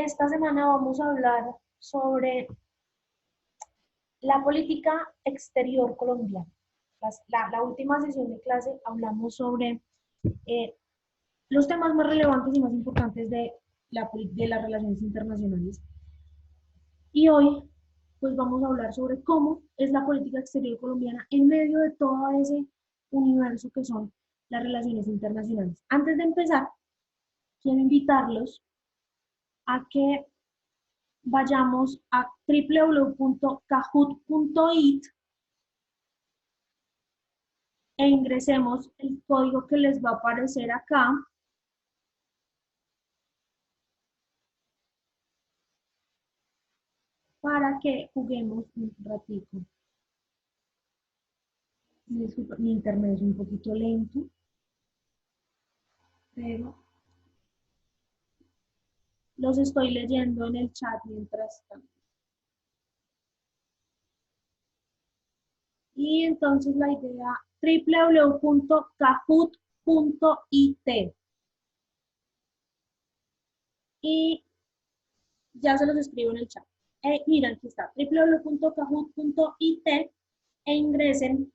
Esta semana vamos a hablar sobre la política exterior colombiana. La última sesión de clase hablamos sobre eh, los temas más relevantes y más importantes de las relaciones internacionales. Y hoy, pues vamos a hablar sobre cómo es la política exterior colombiana en medio de todo ese universo que son las relaciones internacionales. Antes de empezar, quiero invitarlos a que vayamos a www.kahoot.it e ingresemos el código que les va a aparecer acá para que juguemos un ratito. Disculpa, mi internet es un poquito lento, pero los estoy leyendo en el chat mientras tanto. Y entonces la idea, www.kahoot.it. Y ya se los escribo en el chat. Mira, aquí está, www.kahoot.it e ingresen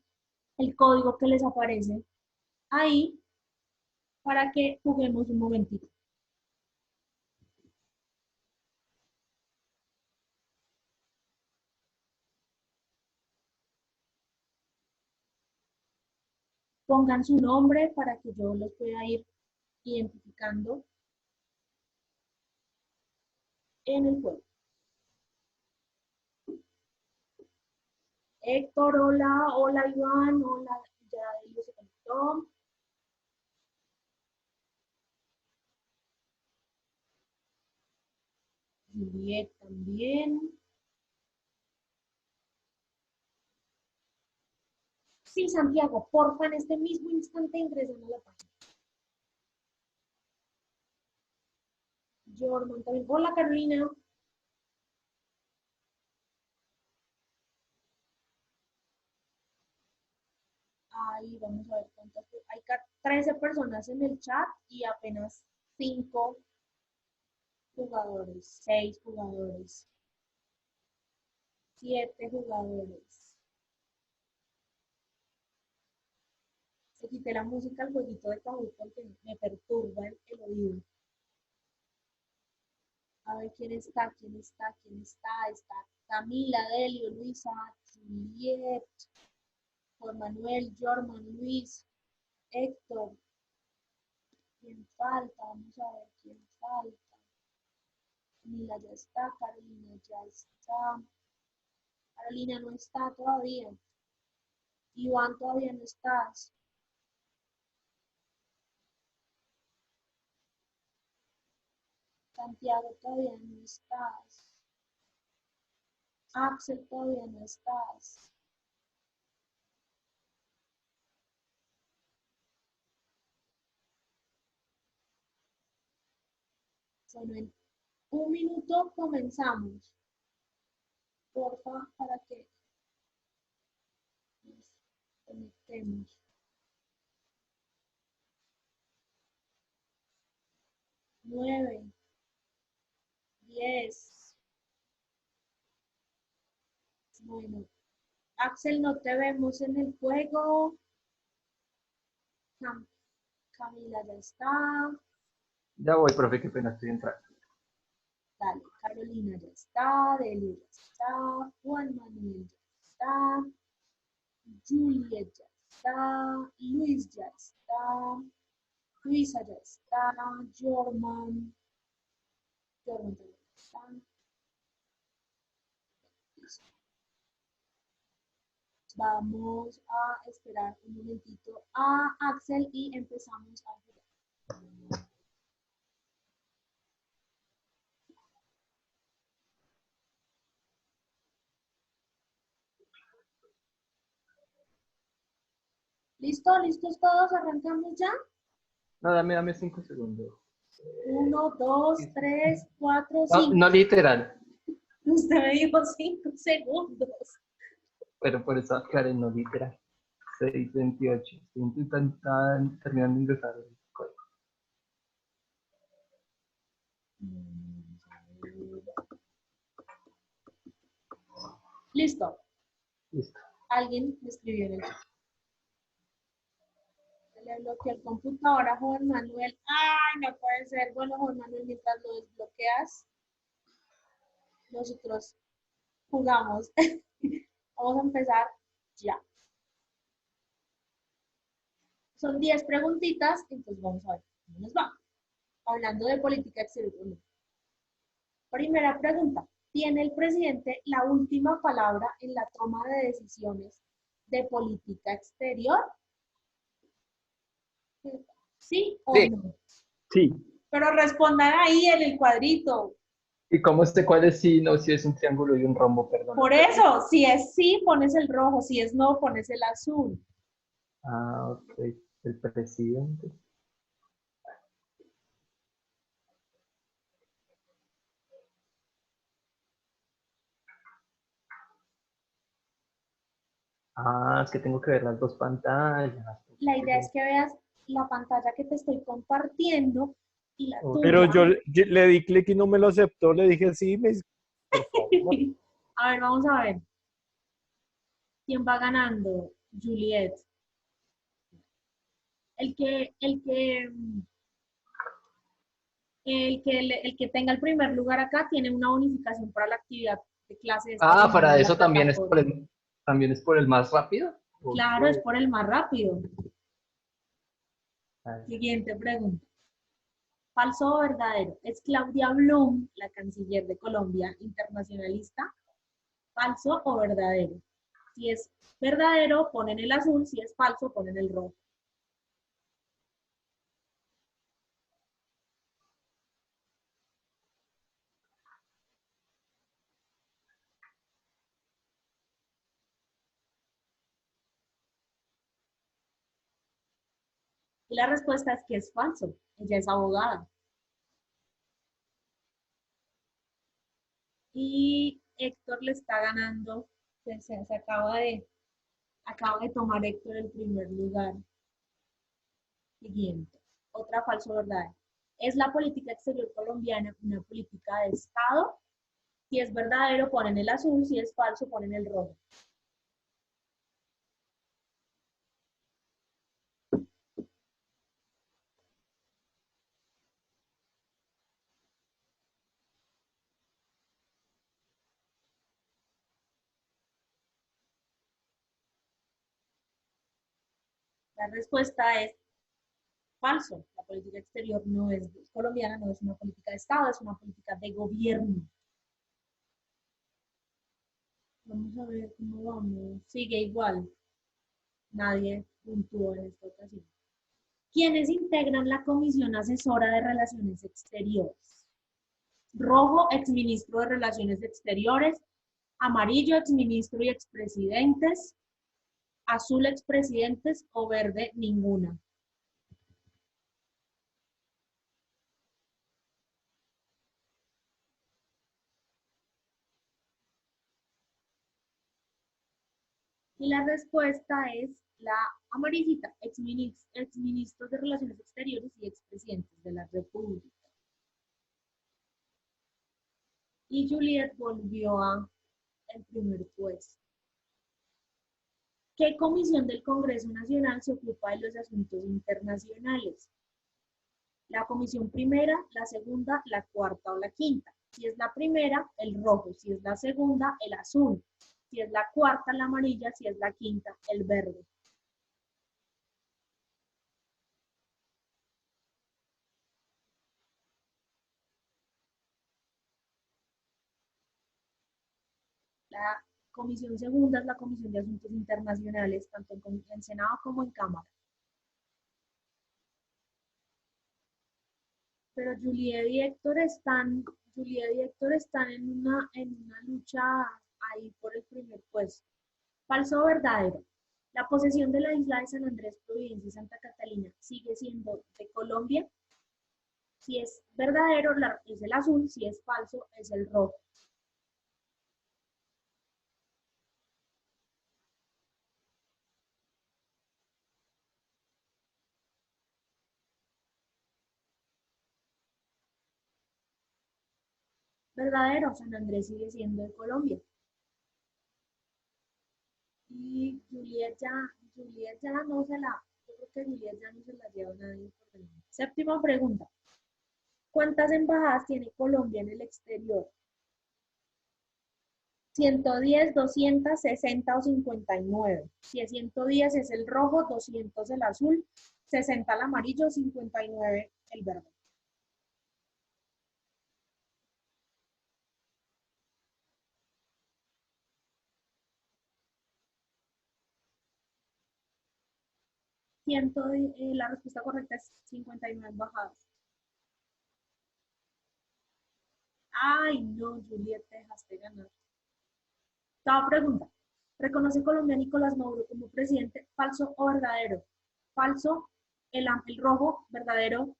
el código que les aparece ahí para que juguemos un momentito. Pongan su nombre para que yo los pueda ir identificando en el juego. Héctor, hola, hola Iván, hola, ya Delio se conectó. Juliet también. Sí, Santiago, porfa, en este mismo instante ingresan a la página. Jordan también. Hola, Carolina. Ahí vamos a ver cuántas. Hay 13 personas en el chat y apenas 5 jugadores, 6 jugadores, 7 jugadores. Le quité la música al jueguito de Kahoot porque me perturba el oído. A ver quién está, quién está, quién está. Está Camila, Delio, Luisa, Juliet, Juan Manuel, Jorman, Luis, Héctor. ¿Quién falta? Vamos a ver quién falta. Camila ya está, Carolina ya está. Carolina no está todavía. Iván todavía no estás. Santiago todavía no estás. Axel todavía no estás. Bueno, en un minuto comenzamos. Porfa, para que nos conectemos. 9, 10. Bueno, Axel, no te vemos en el juego. Camila ya está. Ya voy, profe, qué pena, estoy entrando. Dale, Carolina ya está, Delio ya está, Juan Manuel ya está, Juliet ya está, Luis ya está, Luisa ya está, Jorman también está. Listo. Vamos a esperar un momentito a Axel y empezamos a jugar. ¿Listo? ¿Listos todos? ¿Arrancamos ya? No, dame 5 segundos. 1, 2, 3, 4, No, 5. no literal, Usted me dijo 5 segundos. pero por eso aclaré, no literal. 6:28. Estoy intentando terminando de ingresar el código. Listo. Listo. Alguien me escribió en el chat. Se le bloqueó el computador a Juan Manuel. ¡Ay, no puede ser! Bueno, Juan Manuel, mientras lo desbloqueas, nosotros jugamos. Vamos a empezar ya. Son 10 preguntitas, entonces vamos a ver cómo nos va. Hablando de política exterior. Primera pregunta. ¿Tiene el presidente la última palabra en la toma de decisiones de política exterior? ¿Sí o Sí. no? Sí. Pero respondan ahí en el cuadrito. ¿Y cómo sé cuál es sí? No, si es un triángulo y un rombo, perdón. Por eso, si es sí, pones el rojo, si es no, pones el azul. Ah, ok. El presidente. Ah, es que tengo que ver las dos pantallas. La idea es que veas la pantalla que te estoy compartiendo y la Ok. Pero tuya. yo le di clic y no me lo aceptó, le dije sí, por favor. A ver, vamos a ver. ¿Quién va ganando? Juliet. El que, el que, el que tenga el primer lugar acá tiene una bonificación para la actividad de clase de esta Ah, semana para en la eso también es plataforma. también es por el más rápido. Ok. Claro, es por el más rápido. A ver. Siguiente pregunta. ¿Falso o verdadero? ¿Es Claudia Blum, la canciller de Colombia, internacionalista? ¿Falso o verdadero? Si es verdadero, ponen el azul. Si es falso, ponen el rojo. Y la respuesta es que es falso. Ella es abogada. Y Héctor le está ganando. Se acaba de tomar Héctor el primer lugar. Siguiente. Otra falso verdadera. ¿Es la política exterior colombiana una política de Estado? Si es verdadero, ponen el azul. Si es falso, ponen el rojo. La respuesta es falso. La política exterior no es colombiana, no es una política de Estado, es una política de gobierno. Vamos a ver cómo vamos. Sigue igual. Nadie puntuó en esta ocasión. ¿Quiénes integran la Comisión Asesora de Relaciones Exteriores? Rojo, exministro de Relaciones Exteriores. Amarillo, exministro y expresidentes. Azul, expresidentes. O verde, ninguna. Y la respuesta es la amarillita, exministros de Relaciones Exteriores y expresidentes de la República. Y Juliet volvió a el primer puesto. ¿Qué comisión del Congreso Nacional se ocupa de los asuntos internacionales? La comisión primera, la segunda, la cuarta o la quinta. Si es la primera, el rojo. Si es la segunda, el azul. Si es la cuarta, la amarilla. Si es la quinta, el verde. La comisión segunda es la Comisión de Asuntos Internacionales, tanto en Senado como en Cámara. Pero Juliet y Héctor están en una lucha ahí por el primer puesto. ¿Falso o verdadero? La posesión de la isla de San Andrés, Providencia y Santa Catalina sigue siendo de Colombia. Si es verdadero, es el azul. Si es falso, es el rojo. Verdadero, San Andrés sigue siendo de Colombia. Y Juliet ya no se la, yo creo que Juliet ya no se la lleva nadie por delante. Séptima pregunta. ¿Cuántas embajadas tiene Colombia en el exterior? 110, 200, 60 o 59. Si es 110 es el rojo, 200 el azul, 60 el amarillo, 59 el verde. La respuesta correcta es 59 embajadas. Ay, no, Juliet, te dejaste ganar. Octava pregunta. ¿Reconoce Colombia a Nicolás Maduro como presidente? ¿Falso o verdadero? Falso, el rojo, verdadero,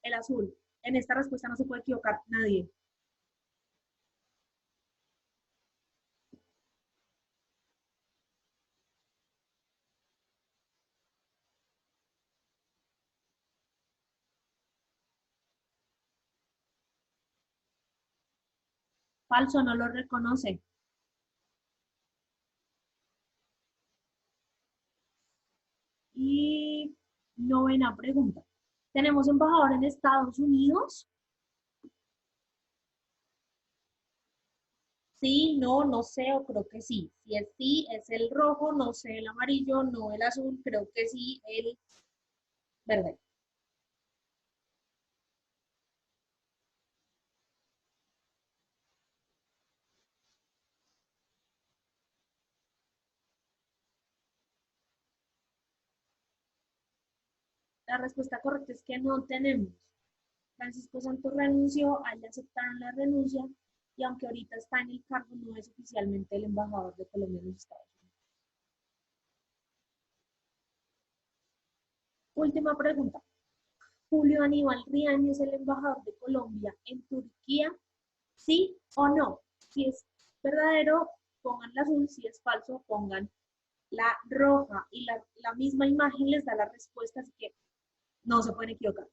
el azul. En esta respuesta no se puede equivocar nadie. Falso, no lo reconoce. Y novena pregunta. ¿Tenemos embajador en Estados Unidos? Sí, no, no sé, o creo que sí. Si es sí, es el rojo, no sé, el amarillo, no el azul, creo que sí, el verde. La respuesta correcta es que no tenemos. Francisco Santos renunció, a él le aceptaron la renuncia y aunque ahorita está en el cargo, no es oficialmente el embajador de Colombia en los Estados Unidos. Última pregunta. ¿Julio Aníbal Riaño es el embajador de Colombia en Turquía? ¿Sí o no? Si es verdadero, pongan la azul. Si es falso, pongan la roja. Y la misma imagen les da la respuesta, así que no se pueden equivocar.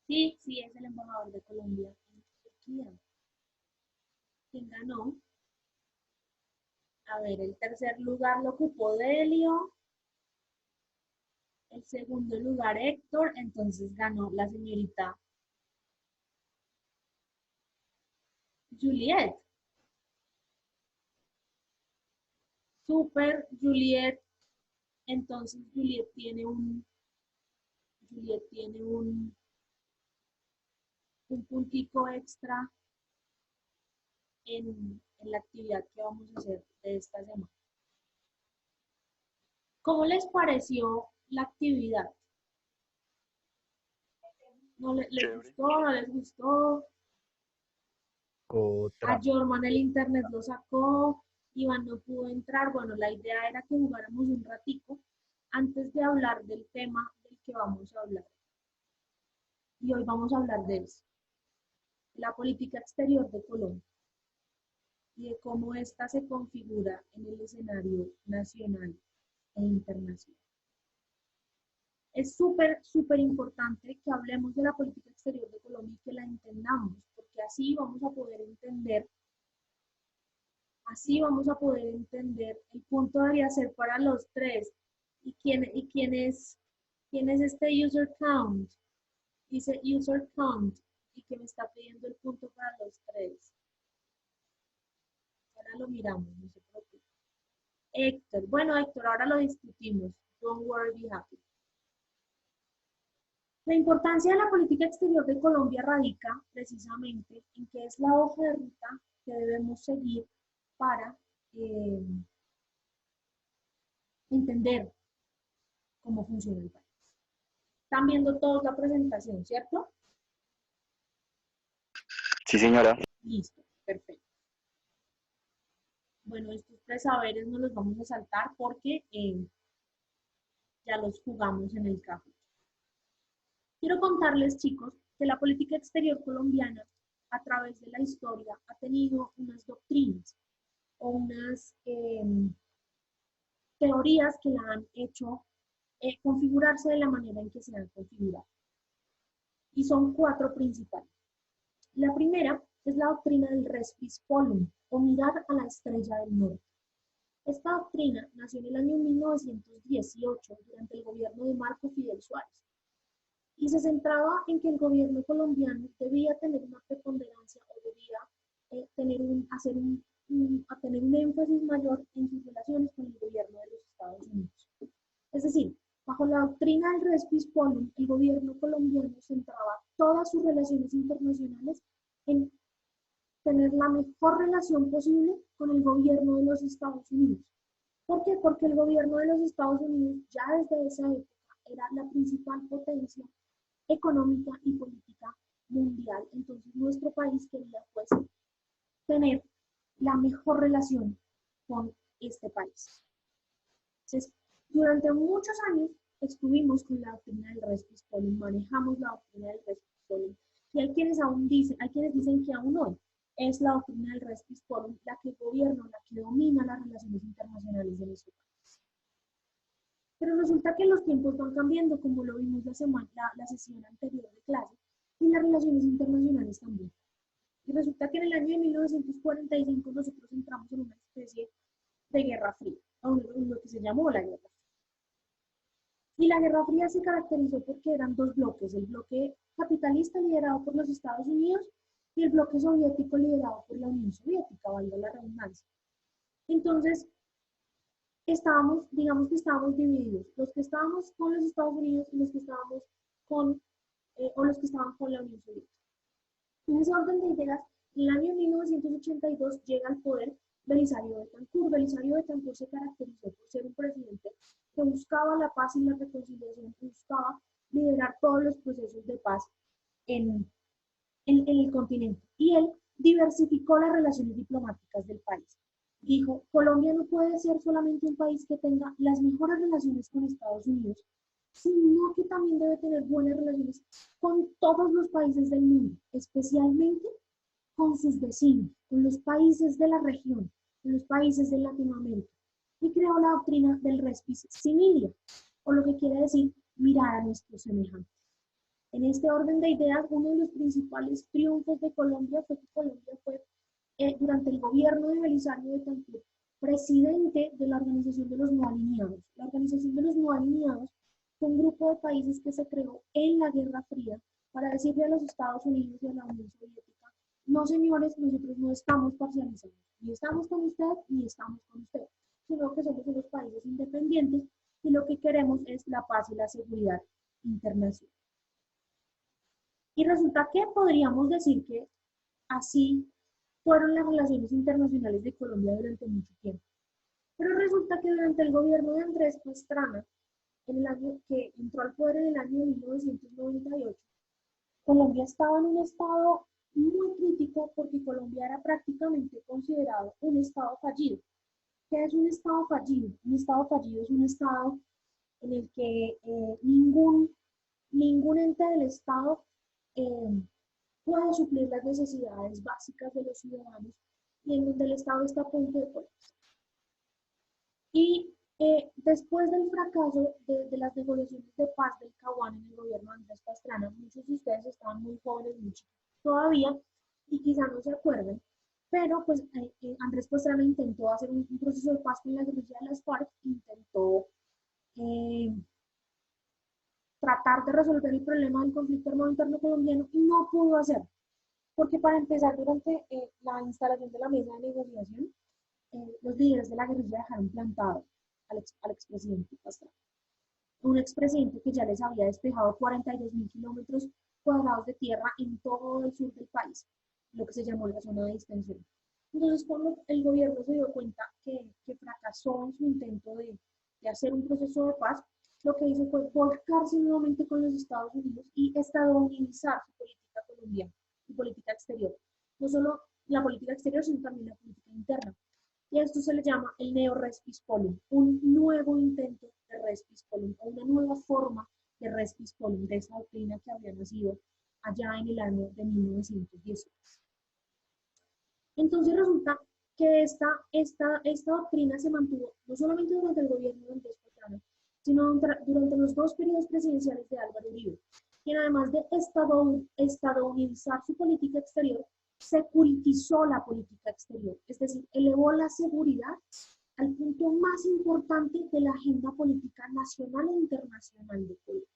Sí, sí es el embajador de Colombia en Turquía. ¿Quién ganó? A ver, el tercer lugar lo ocupó Delio. El segundo lugar Héctor. Entonces ganó la señorita Juliet. Super Juliet. Entonces Juliet tiene un puntico extra en la actividad que vamos a hacer de esta semana. ¿Cómo les pareció la actividad? ¿No les gustó? ¿No les gustó? Otra. A Jorman el internet lo sacó, Iván no pudo entrar. Bueno, la idea era que jugáramos un ratico antes de hablar del tema del que vamos a hablar. Y hoy vamos a hablar de eso, la política exterior de Colombia y de cómo ésta se configura en el escenario nacional e internacional. Es súper, súper importante que hablemos de la política exterior de Colombia y que la entendamos, porque así vamos a poder entender el punto debería ser para los tres. ¿Quién es este user count? Dice user count y que me está pidiendo el punto para los tres. Ahora lo miramos, no se preocupe. Héctor, bueno Héctor, ahora lo discutimos. Don't worry, be happy. La importancia de la política exterior de Colombia radica precisamente en que es la hoja de ruta que debemos seguir para entender cómo funciona el país. Están viendo todos la presentación, ¿cierto? Sí, señora. Listo, perfecto. Bueno, estos tres saberes no los vamos a saltar porque ya los jugamos en el café. Quiero contarles, chicos, que la política exterior colombiana a través de la historia ha tenido unas doctrinas o teorías que la han hecho configurarse de la manera en que se han configurado. Y son 4 principales. La primera es la doctrina del res polum, o mirar a la estrella del norte. Esta doctrina nació en el año 1918 durante el gobierno de Marco Fidel Suárez y se centraba en que el gobierno colombiano debía tener una preponderancia o debía tener un énfasis mayor en sus relaciones con el gobierno de los Estados Unidos. Es decir, bajo la doctrina del res polum, el gobierno colombiano centraba todas sus relaciones internacionales en tener la mejor relación posible con el gobierno de los Estados Unidos. ¿Por qué? Porque el gobierno de los Estados Unidos ya desde esa época era la principal potencia económica y política mundial. Entonces nuestro país quería pues tener la mejor relación con este país. Entonces, durante muchos años estuvimos con la doctrina del res polum, manejamos la doctrina del res polum, y hay quienes dicen que aún hoy es la doctrina del res polum la que gobierna, la que domina las relaciones internacionales de nuestro país. Pero resulta que los tiempos van cambiando, como lo vimos la sesión anterior de clase, y las relaciones internacionales también. Y resulta que en el año de 1945 nosotros entramos en una especie de Guerra Fría, o lo que se llamó la Guerra Fría. Y la Guerra Fría se caracterizó porque eran 2 bloques, el bloque capitalista liderado por los Estados Unidos y el bloque soviético liderado por la Unión Soviética, valga la redundancia. Entonces, digamos que estábamos divididos, los que estábamos con los Estados Unidos y los que estábamos con, los que estaban con la Unión Soviética. En ese orden de ideas, en el año 1982 llega al poder Belisario Betancur. Belisario Betancur se caracterizó por ser un presidente que buscaba la paz y la reconciliación, que buscaba liderar todos los procesos de paz en el continente. Y él diversificó las relaciones diplomáticas del país. Dijo, Colombia no puede ser solamente un país que tenga las mejores relaciones con Estados Unidos, sino que también debe tener buenas relaciones con todos los países del mundo, especialmente con sus vecinos, con los países de la región, con los países de Latinoamérica. Y creó la doctrina del res similia, o lo que quiere decir mirar a nuestros semejantes. En este orden de ideas, uno de los principales triunfos de Colombia fue que Colombia fue, durante el gobierno de Belisario Betancur, presidente de la Organización de los No Alineados. La Organización de los No Alineados fue un grupo de países que se creó en la Guerra Fría para decirle a los Estados Unidos y a la Unión Soviética, no señores, nosotros no estamos parcializados, ni estamos con usted, ni estamos con usted, sino que somos unos países independientes y lo que queremos es la paz y la seguridad internacional. Y resulta que podríamos decir que así fueron las relaciones internacionales de Colombia durante mucho tiempo. Pero resulta que durante el gobierno de Andrés Pastrana, en el año que entró al poder en el año de 1998, Colombia estaba en un estado muy crítico porque Colombia era prácticamente considerado un estado fallido. ¿Qué es un estado fallido? Un estado fallido es un estado en el que ningún ente del estado puede suplir las necesidades básicas de los ciudadanos y en donde el Estado está a punto de colapsar. Y después del fracaso de las negociaciones de paz del Caguán en el gobierno de Andrés Pastrana, muchos de ustedes estaban muy jóvenes, muy chicos todavía, y quizá no se acuerden, pero pues Andrés Pastrana intentó hacer un proceso de paz con la guerrilla de las FARC, intentó tratar de resolver el problema del conflicto armado interno colombiano y no pudo hacerlo. Porque para empezar, durante la instalación de la mesa de negociación, los líderes de la guerrilla dejaron plantado al expresidente Pastrana. Un expresidente que ya les había despejado 42.000 kilómetros cuadrados de tierra en todo el sur del país, lo que se llamó la zona de distensión. Entonces, cuando el gobierno se dio cuenta que fracasó en su intento de hacer un proceso de paz, lo que hizo fue volcarse nuevamente con los Estados Unidos y estadounidizar su política colombiana, su política exterior. No solo la política exterior, sino también la política interna. Y a esto se le llama el neo-res polum, un nuevo intento de res polum, o una nueva forma de res polum, de esa doctrina que había nacido allá en el año de 1918. Entonces resulta que esta doctrina se mantuvo no solamente durante el gobierno de Andrés Pastrana, sino durante los dos periodos presidenciales de Álvaro Uribe, quien además de estadounidizar su política exterior, securitizó la política exterior, es decir, elevó la seguridad al punto más importante de la agenda política nacional e internacional de Colombia.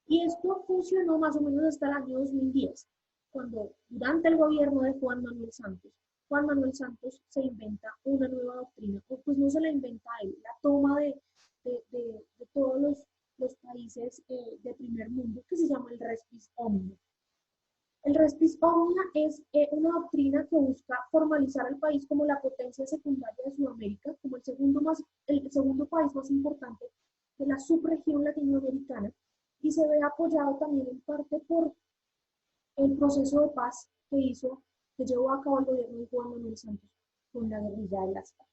Y esto funcionó más o menos hasta el año 2010, cuando durante el gobierno de Juan Manuel Santos se inventa una nueva doctrina, o pues no se la inventa él, la toma de todos los países de primer mundo, que se llama el Res Bis Omnia. El Res Bis Omnia es una doctrina que busca formalizar al país como la potencia secundaria de Sudamérica, como el segundo país más importante de la subregión latinoamericana, y se ve apoyado también en parte por el proceso de paz que llevó a cabo el gobierno de Juan Manuel Santos con la guerrilla de las FARC.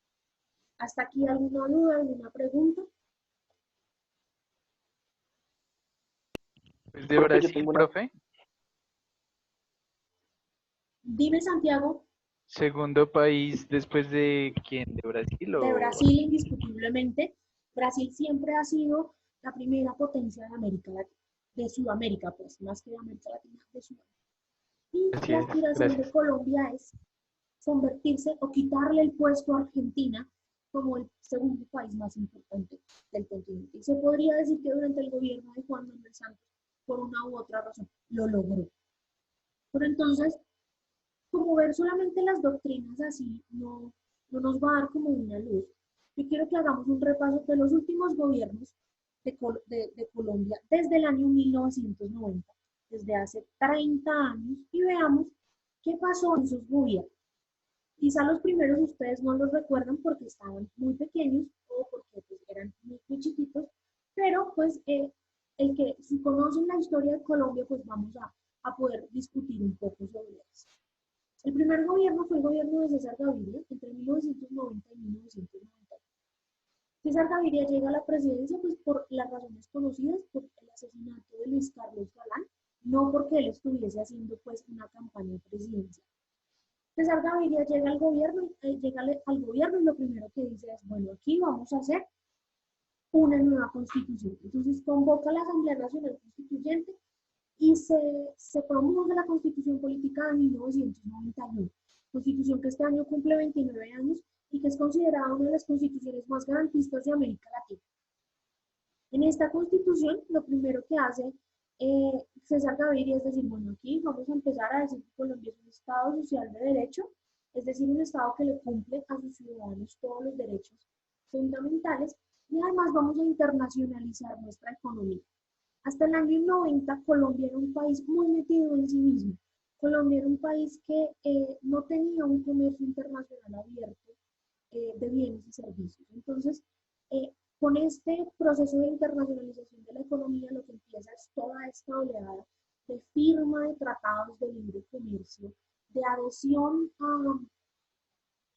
¿Hasta aquí alguna duda, alguna pregunta? Pues de Brasil, profe. Dime, Santiago. Segundo país después de quién, de Brasil o... De Brasil, indiscutiblemente. Brasil siempre ha sido la primera potencia de América Latina, de Sudamérica, pues, más que de América Latina, de Sudamérica. Y Así la es, aspiración gracias. de Colombia es convertirse o quitarle el puesto a Argentina como el segundo país más importante del continente. Y se podría decir que durante el gobierno de Juan Manuel Santos, por una u otra razón, lo logró. Pero entonces, como ver solamente las doctrinas así no nos va a dar como una luz. Yo quiero que hagamos un repaso de los últimos gobiernos de Colombia desde el año 1990, desde hace 30 años, y veamos qué pasó en sus gobiernos. Quizá los primeros ustedes no los recuerdan porque estaban muy pequeños o porque pues, eran muy chiquitos, pero pues si conocen la historia de Colombia, pues vamos a poder discutir un poco sobre eso. El primer gobierno fue el gobierno de César Gaviria entre 1990 y 1990. César Gaviria llega a la presidencia pues por las razones conocidas, por el asesinato de Luis Carlos Galán, no porque él estuviese haciendo pues una campaña presidencial. César Gaviria llega al gobierno y lo primero que dice es, bueno, aquí vamos a hacer una nueva constitución. Entonces convoca a la Asamblea Nacional Constituyente y se promulga la Constitución Política de 1991, constitución que este año cumple 29 años y que es considerada una de las constituciones más garantistas de América Latina. En esta constitución, lo primero que hace César Gaviria es decir, bueno, aquí vamos a empezar a decir que Colombia es un Estado social de derecho, es decir, un Estado que le cumple a sus ciudadanos todos los derechos fundamentales, y además vamos a internacionalizar nuestra economía. Hasta el año 90, Colombia era un país muy metido en sí mismo. Colombia era un país que no tenía un comercio internacional abierto de bienes y servicios. Entonces, con este proceso de internacionalización de la economía, lo que empieza es toda esta oleada de firma de tratados de libre comercio, de adhesión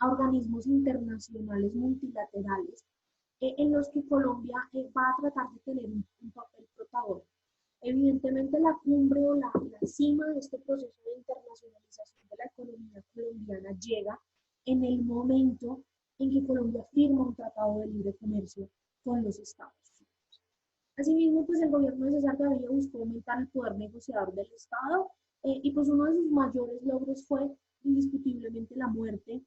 a organismos internacionales multilaterales, en los que Colombia va a tratar de tener un papel protagónico. Evidentemente la cumbre o la cima de este proceso de internacionalización de la economía colombiana llega en el momento en que Colombia firma un tratado de libre comercio con los Estados Unidos. Asimismo, pues el gobierno de César Gaviria buscó aumentar el poder negociador del Estado y pues uno de sus mayores logros fue indiscutiblemente la muerte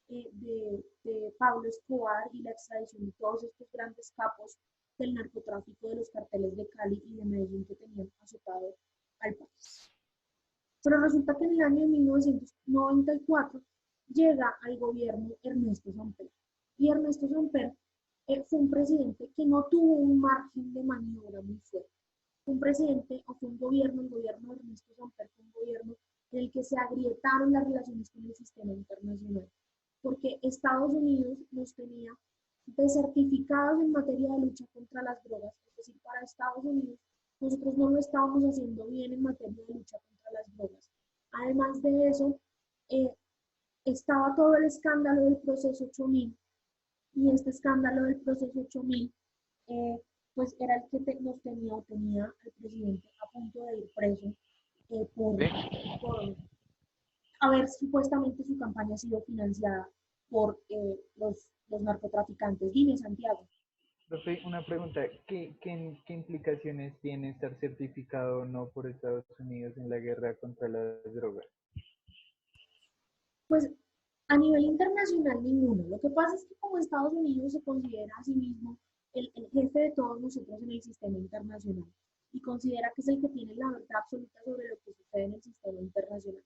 de Pablo Escobar y la extradición de todos estos grandes capos del narcotráfico de los carteles de Cali y de Medellín que tenían azotado al país. Pero resulta que en el año 1994 llega al gobierno Ernesto Samper. Y Ernesto Samper fue un presidente que no tuvo un margen de maniobra muy fuerte. Fue un presidente o fue un gobierno, el gobierno de Ernesto Samper fue un gobierno en el que se agrietaron las relaciones con el sistema internacional, porque Estados Unidos nos tenía desertificados en materia de lucha contra las drogas, es decir, para Estados Unidos nosotros no lo estábamos haciendo bien en materia de lucha contra las drogas. Además de eso, estaba todo el escándalo del proceso 8000, y este escándalo del proceso 8000 pues era el que nos tenía o tenía al presidente a punto de ir preso por a ver, supuestamente su campaña ha sido financiada por los narcotraficantes. Dime, Santiago. Profe, una pregunta, ¿qué implicaciones tiene estar certificado o no por Estados Unidos en la guerra contra las drogas? Pues a nivel internacional ninguno. Lo que pasa es que como Estados Unidos se considera a sí mismo el jefe de todos nosotros en el sistema internacional y considera que es el que tiene la verdad absoluta sobre lo que sucede en el sistema internacional.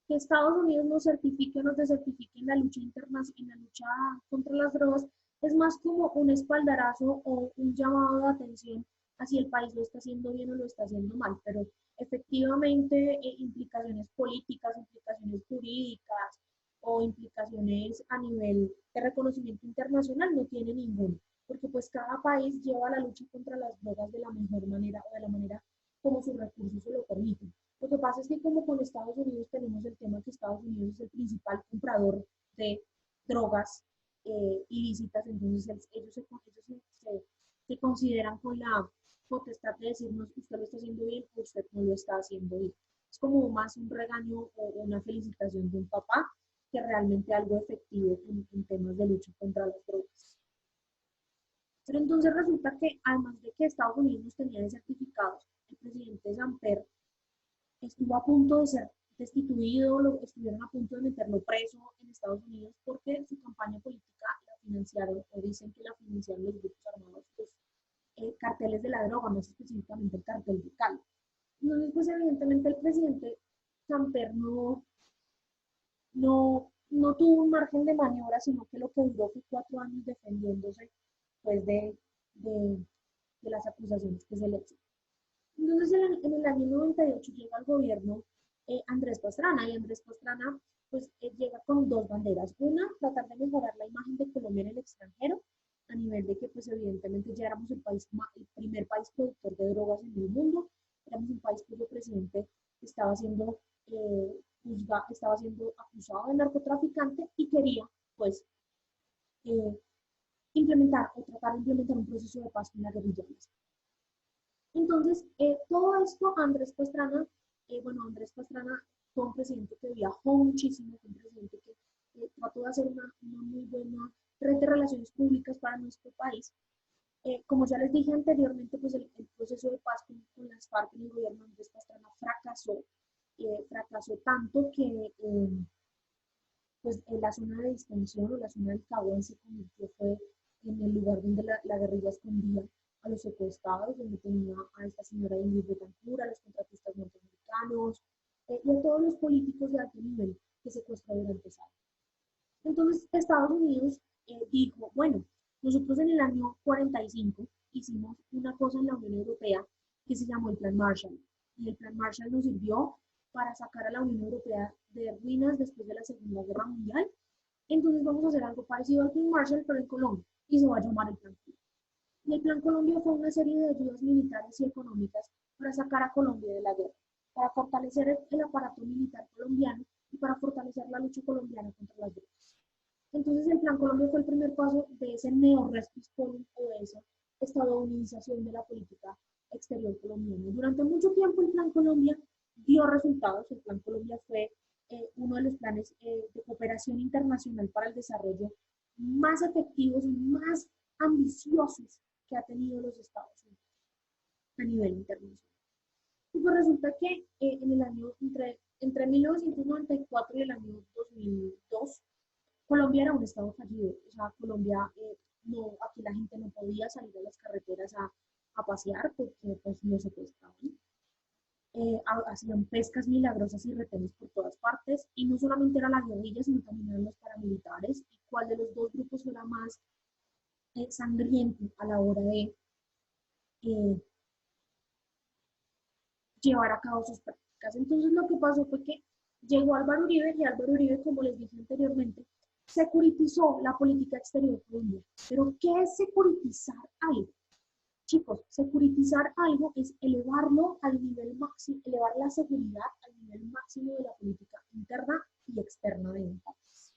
Que Estados Unidos nos certifique o nos desertifique en la lucha en la lucha contra las drogas es más como un espaldarazo o un llamado de atención a si el país lo está haciendo bien o lo está haciendo mal, pero efectivamente implicaciones políticas, implicaciones jurídicas o implicaciones a nivel de reconocimiento internacional no tiene ninguno, porque pues cada país lleva la lucha contra las drogas de la mejor manera o de la manera como sus recursos se lo permiten. Lo que pasa es que como con Estados Unidos tenemos el tema que Estados Unidos es el principal comprador de drogas ilícitas, entonces se consideran con la potestad de decirnos usted lo está haciendo bien o usted no lo está haciendo bien. Es como más un regaño o una felicitación de un papá que realmente algo efectivo en temas de lucha contra las drogas. Pero entonces resulta que además de que Estados Unidos nos tenía de certificados, el presidente Samper estuvo a punto de ser destituido, estuvieron a punto de meterlo preso en Estados Unidos porque su campaña política la financiaron, o dicen que la financiaron los grupos armados, los carteles de la droga, más específicamente el cartel de Cali. Entonces, pues evidentemente el presidente Samper no tuvo un margen de maniobra, sino que lo que duró fue 4 años defendiéndose pues, de, de las acusaciones que se le hacían. Entonces, en el año 98 llega al gobierno Andrés Pastrana, y Andrés Pastrana pues, llega con dos banderas. Una, tratar de mejorar la imagen de Colombia en el extranjero, a nivel de que, pues, evidentemente, ya éramos el primer país productor de drogas en el mundo, éramos un país cuyo presidente estaba siendo, estaba siendo acusado de narcotraficante y quería, pues, eh, implementar o tratar de implementar un proceso de paz con la guerrilla. Entonces, todo esto, Andrés Pastrana fue un presidente que viajó muchísimo, fue un presidente que trató de hacer una muy buena red de relaciones públicas para nuestro país. Como ya les dije anteriormente, pues el proceso de paz con las FARC en el gobierno de Andrés Pastrana fracasó tanto que pues, en la zona de distensión o la zona del Caguán se convirtió fue en el lugar donde la guerrilla escondía a los secuestrados, donde tenía a esta señora Ingrid Betancourt, a los contratistas norteamericanos y a todos los políticos de alto nivel que secuestró durante esa época. Entonces Estados Unidos dijo, bueno, nosotros en el año 45 hicimos una cosa en la Unión Europea que se llamó el Plan Marshall. Y el Plan Marshall nos sirvió para sacar a la Unión Europea de ruinas después de la Segunda Guerra Mundial. Entonces vamos a hacer algo parecido al Plan Marshall, pero en Colombia, y se va a llamar el Plan Colombia. Y el Plan Colombia fue una serie de ayudas militares y económicas para sacar a Colombia de la guerra, para fortalecer el aparato militar colombiano y para fortalecer la lucha colombiana contra las drogas. Entonces el Plan Colombia fue el primer paso de ese neo-respispolium o de esa estadounidización de la política exterior colombiana. Durante mucho tiempo el Plan Colombia dio resultados. El Plan Colombia fue uno de los planes de cooperación internacional para el desarrollo más efectivos y más ambiciosos que ha tenido los Estados Unidos a nivel internacional. Y pues resulta que en el año entre 1994 y el año 2002, Colombia era un estado fallido. O sea, Colombia, no, aquí la gente no podía salir a las carreteras a pasear porque pues no secuestraban. Hacían pescas milagrosas y retenes por todas partes, y no solamente era la guerrilla, sino también eran los paramilitares, y cuál de los dos grupos era más sangriento a la hora de llevar a cabo sus prácticas. Entonces lo que pasó fue que llegó Álvaro Uribe, y Álvaro Uribe, como les dije anteriormente, securitizó la política exterior colombiana. Pero ¿qué es securitizar algo? Chicos, securitizar algo es elevarlo al nivel máximo, elevar la seguridad al nivel máximo de la política interna y externa de un país.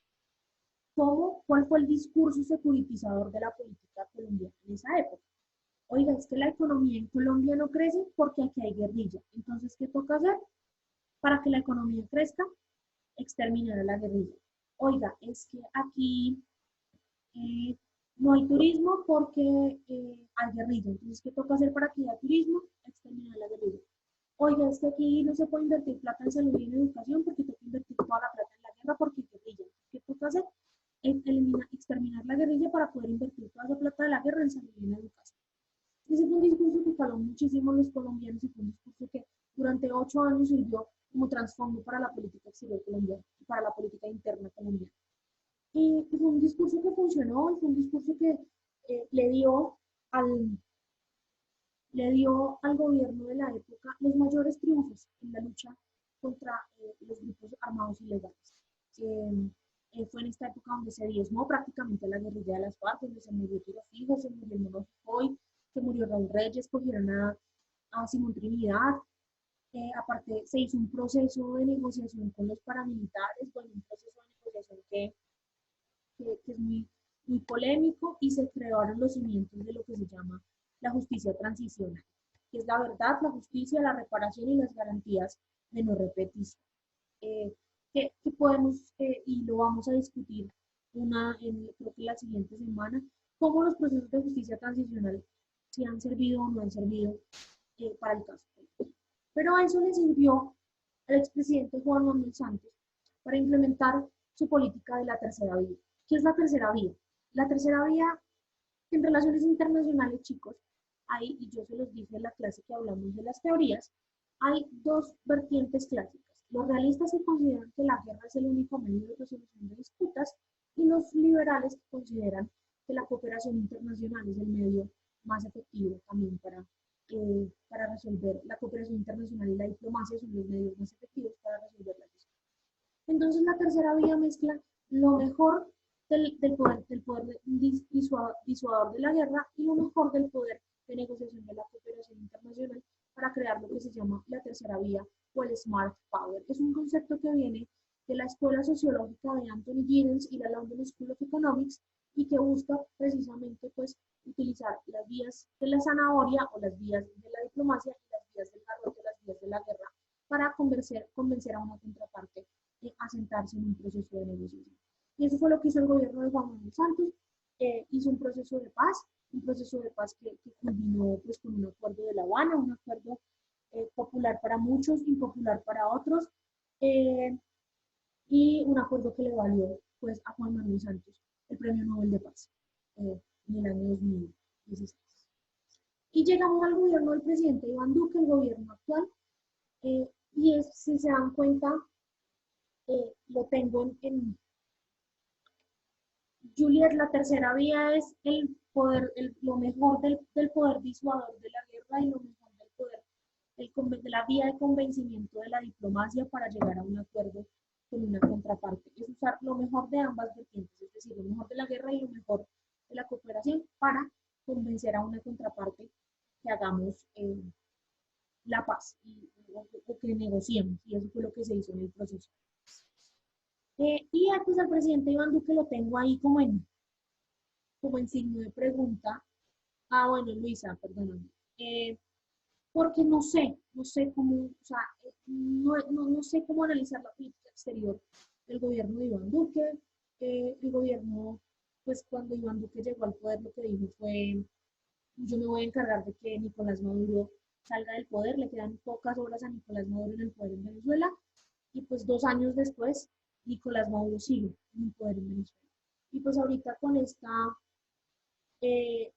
¿Cuál fue el discurso securitizador de la política colombiana en esa época? Oiga, es que la economía en Colombia no crece porque aquí hay guerrilla. Entonces, ¿qué toca hacer para que la economía crezca? exterminar a la guerrilla. Oiga, es que aquí eh, no hay turismo porque hay guerrilla. Entonces, ¿qué toca hacer para que haya turismo? Exterminar a la guerrilla. Oiga, es que aquí no se puede invertir plata en salud y en educación porque toca invertir toda la plata en la guerra porque hay guerrilla. ¿Qué toca hacer? Exterminar la guerrilla para poder invertir toda esa plata de la guerra en salud y en educación. Ese fue un discurso que caló muchísimo a los colombianos y fue un discurso que durante 8 años sirvió como trasfondo para la política exterior colombiana y para la política interna colombiana. Y fue un discurso que funcionó y fue un discurso que le dio al, gobierno de la época los mayores triunfos en la lucha contra los grupos armados ilegales. Fue en esta época donde se diezmó prácticamente la guerrilla de las FARC, donde se murió Tiro Fijo, se murió el Mono Foy, se murió Raúl Reyes, cogieron a Simón Trinidad. Aparte, se hizo un proceso de negociación con los paramilitares, bueno, un proceso de negociación que es muy, muy polémico y se crearon los cimientos de lo que se llama la justicia transicional, que es la verdad, la justicia, la reparación y las garantías de no repetición. Que podemos, y lo vamos a discutir creo que la siguiente semana, cómo los procesos de justicia transicional si han servido o no han servido para el caso. Pero a eso le sirvió al expresidente Juan Manuel Santos para implementar su política de la tercera vía. ¿Qué es la tercera vía? La tercera vía en relaciones internacionales, chicos, hay, y yo se los dije en la clase que hablamos de las teorías, hay dos vertientes clásicas. Los realistas que consideran que la guerra es el único medio de resolución de disputas y los liberales que consideran que la cooperación internacional es el medio más efectivo también para resolver la cooperación internacional y la diplomacia son los medios más efectivos para resolver la disputa. Entonces la tercera vía mezcla lo mejor del poder disuador de la guerra y lo mejor del poder de negociación de la cooperación internacional para crear lo que se llama la tercera vía o el Smart Power. Es un concepto que viene de la escuela sociológica de Anthony Giddens y la London School of Economics y que busca precisamente pues utilizar las vías de la zanahoria o las vías de la diplomacia y las vías del garrote, las vías de la guerra para convencer a una contraparte a sentarse en un proceso de negociación. Y eso fue lo que hizo el gobierno de Juan Manuel Santos. Hizo un proceso de paz que culminó pues, con un acuerdo de La Habana, un acuerdo popular para muchos, impopular para otros, y un acuerdo que le valió pues, a Juan Manuel Santos el Premio Nobel de Paz en el año 2016. Y llegamos al gobierno del presidente Iván Duque, el gobierno actual, y si se dan cuenta, lo tengo en Juliet, la tercera vía es el poder, lo mejor del poder disuador de la guerra y lo mejor del poder de la vía de convencimiento de la diplomacia para llegar a un acuerdo con una contraparte. Es usar lo mejor de ambas vertientes, es decir, lo mejor de la guerra y lo mejor de la cooperación para convencer a una contraparte que hagamos la paz o que negociemos. Y eso fue lo que se hizo en el proceso. Y pues al presidente Iván Duque lo tengo ahí como en signo de pregunta. Ah, bueno, Luisa, perdóname. Porque no sé cómo, o sea, no sé cómo analizar la política exterior del gobierno de Iván Duque. El gobierno, pues cuando Iván Duque llegó al poder, lo que dijo fue, yo me voy a encargar de que Nicolás Maduro salga del poder, le quedan pocas horas a Nicolás Maduro en el poder en Venezuela, y pues 2 años después, Nicolás Maduro sigue en el poder en Venezuela. Y pues ahorita eh,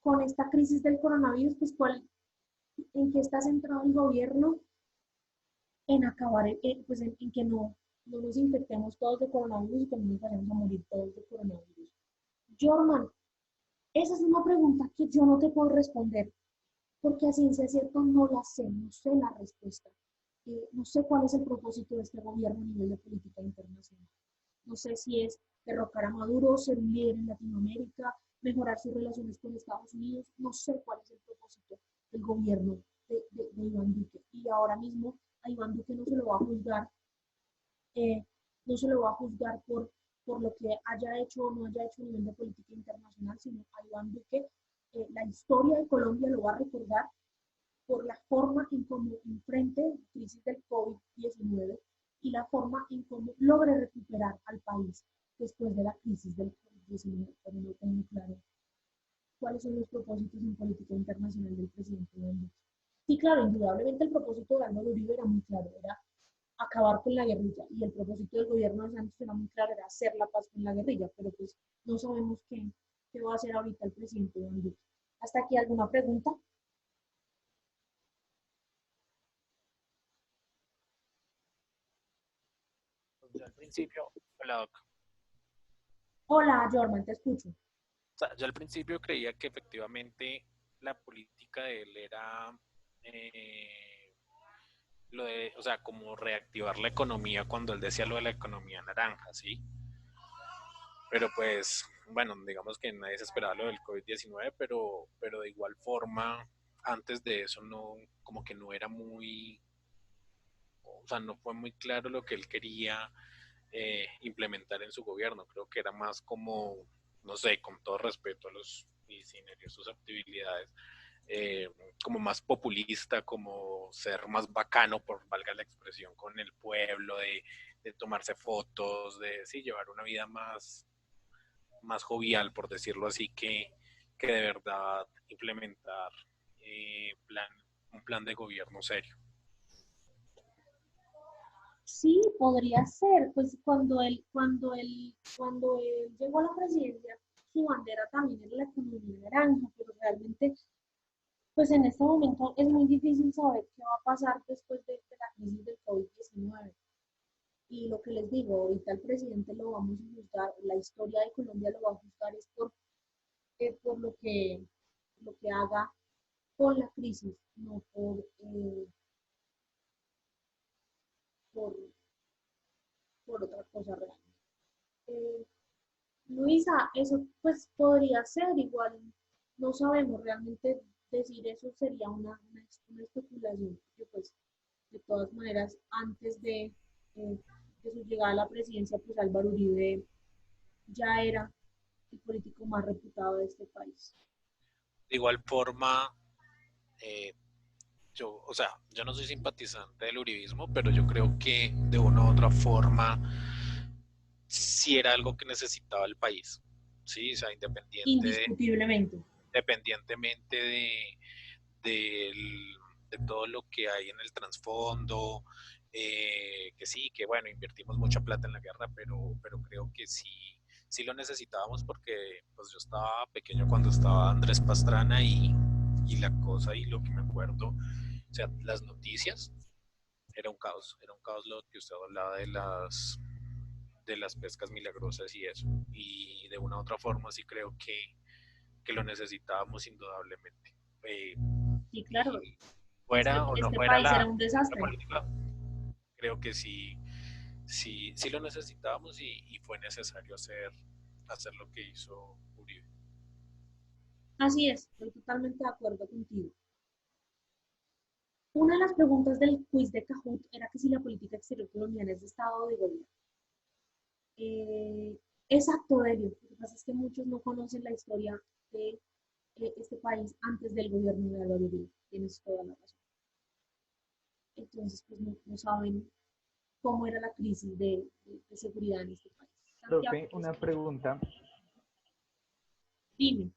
con esta crisis del coronavirus, pues ¿en qué está centrado el gobierno? En acabar, pues en que no nos infectemos todos de coronavirus y que no nos vayamos a morir todos de coronavirus. Jorman, esa es una pregunta que yo no te puedo responder, porque a ciencia cierta no sé la respuesta. No sé cuál es el propósito de este gobierno a nivel de política internacional. No sé si es derrocar a Maduro, ser un líder en Latinoamérica, mejorar sus relaciones con Estados Unidos. No sé cuál es el propósito del gobierno de Iván Duque. Y ahora mismo a Iván Duque no se lo va a juzgar, por lo que haya hecho o no haya hecho a nivel de política internacional, sino a Iván Duque, la historia de Colombia lo va a recordar por la forma en cómo enfrente la crisis del COVID-19, y la forma en cómo logre recuperar al país después de la crisis del COVID-19, pero no tengo claro cuáles son los propósitos en política internacional del presidente Iván Duque. Sí, claro, indudablemente el propósito de Álvaro Uribe era muy claro, era acabar con la guerrilla, y el propósito del gobierno de Santos era muy claro, era hacer la paz con la guerrilla, pero pues no sabemos qué va a hacer ahorita el presidente Iván Duque. ¿Hasta aquí alguna pregunta? Yo al principio, hola, Doc. Hola, Jorman, te escucho. O sea, yo al principio creía que efectivamente la política de él era lo de, o sea, como reactivar la economía cuando él decía lo de la economía naranja, ¿sí? Pero pues, bueno, digamos que nadie se esperaba lo del COVID-19, pero de igual forma, antes de eso no, como que no era muy, o sea, no fue muy claro lo que él quería implementar en su gobierno. Creo que era más como, no sé, con todo respeto a los y sin herir susceptibilidades, eh, como más populista, como ser más bacano, por valga la expresión, con el pueblo, de tomarse fotos, de sí, llevar una vida más jovial, por decirlo así, que de verdad implementar plan, un plan de gobierno serio. Sí, podría ser, pues cuando él llegó a la presidencia, su bandera también era la economía naranja, pero realmente, pues en este momento es muy difícil saber qué va a pasar después de la crisis del COVID-19. Y lo que les digo, ahorita el presidente lo vamos a juzgar, la historia de Colombia lo va a juzgar es por lo que haga con la crisis, no por, por otra cosa real. Eh, Luisa, eso pues podría ser igual, no sabemos realmente, decir eso sería una especulación, porque pues de todas maneras antes de su llegada a la presidencia, pues Álvaro Uribe ya era el político más reputado de este país. De igual forma, eh, yo, o sea, yo no soy simpatizante del uribismo, pero yo creo que de una u otra forma sí era algo que necesitaba el país, sí, o sea, Indiscutiblemente. independientemente del- de todo lo que hay en el trasfondo, que sí, que bueno, invertimos mucha plata en la guerra, pero creo que sí, sí lo necesitábamos porque pues yo estaba pequeño cuando estaba Andrés Pastrana y la cosa y lo que me acuerdo, o sea, las noticias, era un caos lo que usted hablaba de las pescas milagrosas y eso, y de una u otra forma sí creo que lo necesitábamos indudablemente. Eh, Sí, claro, y este, fuera o no este fuera país era un la desastre. política, creo que sí, sí, sí lo necesitábamos y fue necesario hacer lo que hizo Uribe. Así es, estoy totalmente de acuerdo contigo. Una de las preguntas del quiz de Kahoot era que si la política exterior colombiana es de Estado o de gobierno. Eh, exacto, Delio. Lo que pasa es que muchos no conocen la historia de este país antes del gobierno de Álvaro Uribe. Tienes toda la razón. Entonces, pues no saben cómo era la crisis de seguridad en este país. Santiago, Profe, te una escucho. pregunta. Dime.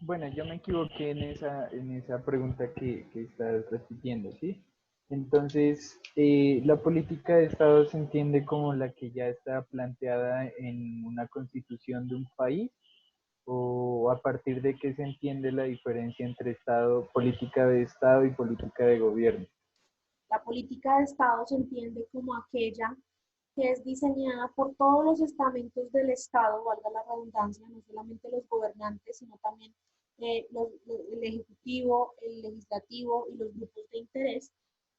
Bueno, yo me equivoqué en esa pregunta que estás repitiendo, ¿sí? Entonces, ¿la política de Estado se entiende como la que ya está planteada en una constitución de un país? ¿O a partir de qué se entiende la diferencia entre política de Estado y política de gobierno? La política de Estado se entiende como aquella que es diseñada por todos los estamentos del Estado, valga la redundancia, no solamente los gobernantes, sino también el Ejecutivo, el Legislativo y los grupos de interés,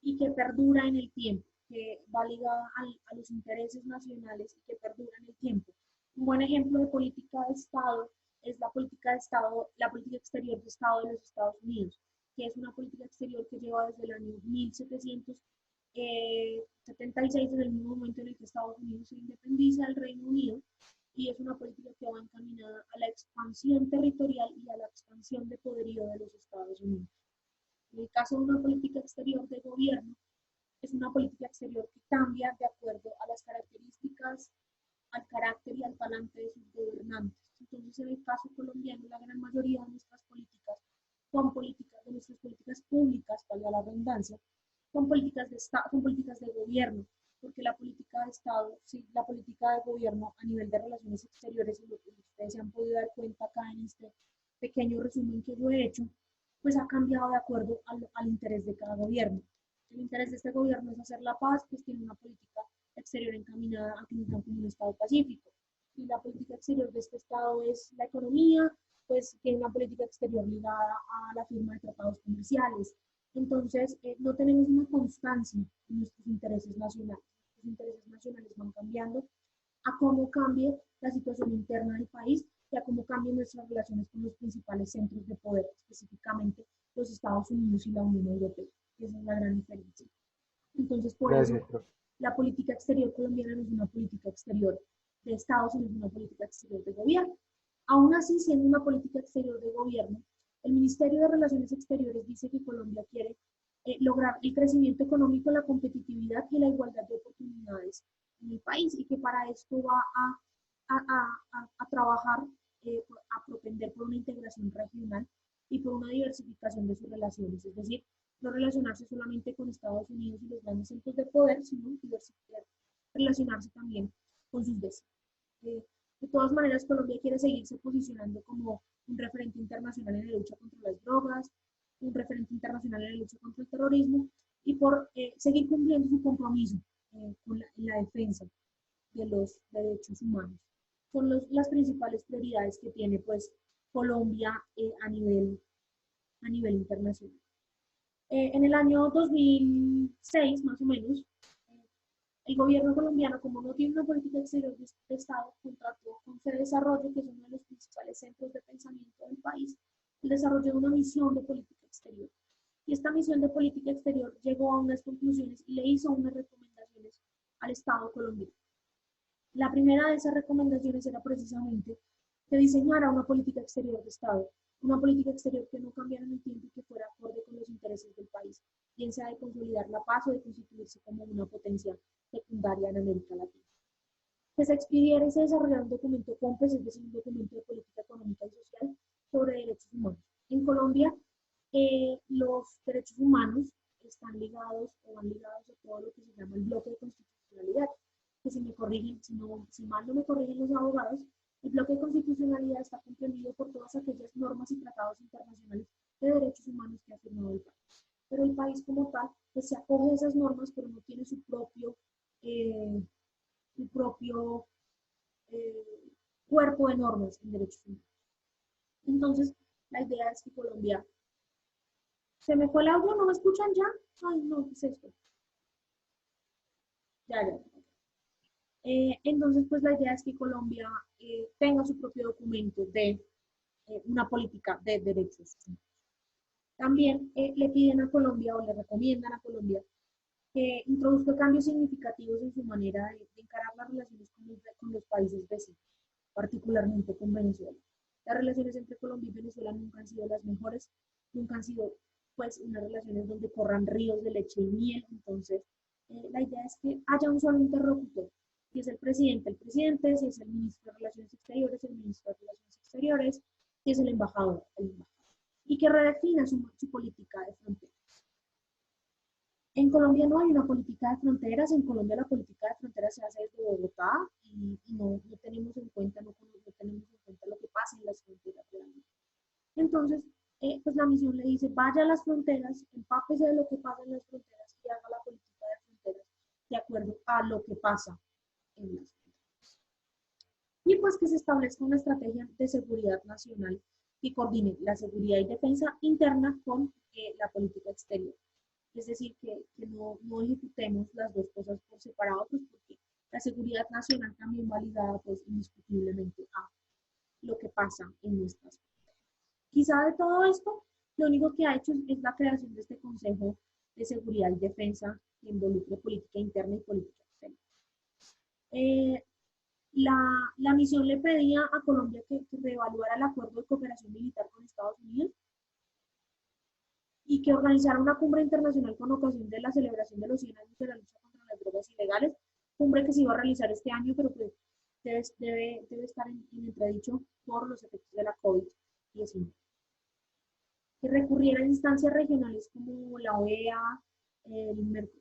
y que perdura en el tiempo, que va ligada a los intereses nacionales y que perdura en el tiempo. Un buen ejemplo de política de Estado es la política de Estado, la política exterior de Estado de los Estados Unidos, que es una política exterior que lleva desde el año 1776, desde el mismo momento en el que Estados Unidos se independiza del Reino Unido, y es una política que va encaminada a la expansión territorial y a la expansión de poderío de los Estados Unidos. En el caso de una política exterior de gobierno, es una política exterior que cambia de acuerdo a las características, al carácter y al talante de sus gobernantes. Entonces, en el caso colombiano, la gran mayoría de nuestras políticas son políticas, de nuestras políticas públicas, valga la redundancia, son políticas de Estado, son políticas de gobierno, porque la política de Estado, sí, la política de gobierno a nivel de relaciones exteriores, y lo que ustedes se han podido dar cuenta acá en este pequeño resumen que yo he hecho, pues ha cambiado de acuerdo al interés de cada gobierno. El interés de este gobierno es hacer la paz, pues tiene una política exterior encaminada a Afganistán como un Estado pacífico. Y la política exterior de este Estado es la economía, pues tiene una política exterior ligada a la firma de tratados comerciales. Entonces, no tenemos una constancia en nuestros intereses nacionales. Los intereses nacionales van cambiando a cómo cambie la situación interna del país y a cómo cambien nuestras relaciones con los principales centros de poder, específicamente los Estados Unidos y la Unión Europea. Esa es la gran diferencia. Entonces, por Gracias, eso, profe. la política exterior colombiana no es una política exterior de Estado, sino es una política exterior de gobierno. Aún así, siendo una política exterior de gobierno, el Ministerio de Relaciones Exteriores dice que Colombia quiere lograr el crecimiento económico, la competitividad y la igualdad de oportunidades en el país, y que para esto va a trabajar, a propender por una integración regional y por una diversificación de sus relaciones, es decir, no relacionarse solamente con Estados Unidos y los grandes centros de poder, sino relacionarse también con sus vecinos. De todas maneras, Colombia quiere seguirse posicionando como un referente internacional en la lucha contra las drogas, un referente internacional en la lucha contra el terrorismo, y por seguir cumpliendo su compromiso en la defensa de los derechos humanos. Son las principales prioridades que tiene pues Colombia a nivel internacional. En el año 2006, más o menos, el gobierno colombiano, como no tiene una política exterior de Estado, contrató con FEDesarrollo, que es uno de los principales centros de pensamiento del país, el desarrollo de una misión de política exterior. Y esta misión de política exterior llegó a unas conclusiones y le hizo unas recomendaciones al Estado colombiano. La primera de esas recomendaciones era precisamente que diseñara una política exterior de Estado, una política exterior que no cambiara en el tiempo y que fuera acorde con los intereses del país, bien sea de consolidar la paz o de constituirse como una potencia secundaria en América Latina. Que se expidiera y se desarrollara un documento COMPES, es decir, un documento de política económica y social sobre derechos humanos. En Colombia, los derechos humanos están ligados o van ligados a todo lo que se llama el bloque de constitucionalidad, que si me corrigen, si mal no me corrigen los abogados, el bloque de constitucionalidad está comprendido por todas aquellas normas y tratados internacionales de derechos humanos que ha firmado el país. Pero el país como tal, pues se acoge a esas normas, pero no tiene su propio cuerpo de normas en derechos humanos. Entonces, la idea es que Colombia... ¿Se me fue el audio? ¿No me escuchan ya? Ay, no, ¿qué es esto? Ya. Entonces, pues la idea es que Colombia tenga su propio documento de una política de derechos humanos. También le piden a Colombia o le recomiendan a Colombia que introduzca cambios significativos en su manera de encarar las relaciones con los países vecinos, particularmente con Venezuela. Las relaciones entre Colombia y Venezuela nunca han sido las mejores, nunca han sido pues unas relaciones donde corran ríos de leche y miel. Entonces la idea es que haya un solo interlocutor, si es el presidente, si es el ministro de Relaciones Exteriores, el ministro de Relaciones Exteriores, si es el embajador, y que redefina su política de fronteras. En Colombia no hay una política de fronteras, en Colombia la política de fronteras se hace desde Bogotá y no tenemos en cuenta, no tenemos en cuenta lo que pasa en las fronteras realmente. Entonces, pues la misión le dice, vaya a las fronteras, empápese de lo que pasa en las fronteras y haga la política de fronteras de acuerdo a lo que pasa en las fronteras. Y pues que se establezca una estrategia de seguridad nacional que coordine la seguridad y defensa interna con la política exterior. Es decir, que no ejecutemos las dos cosas por separado, pues porque la seguridad nacional también va ligada pues indiscutiblemente a lo que pasa en nuestras fronteras. Quizá de todo esto, lo único que ha hecho es la creación de este Consejo de Seguridad y Defensa que involucre política interna y política externa. La misión le pedía a Colombia que reevaluara el acuerdo de cooperación militar con Estados Unidos y que organizara una cumbre internacional con ocasión de la celebración de los 100 años de la lucha contra las drogas ilegales, cumbre que se iba a realizar este año, pero pues debe estar en entredicho por los efectos de la COVID-19. Que recurriera a instancias regionales como la OEA,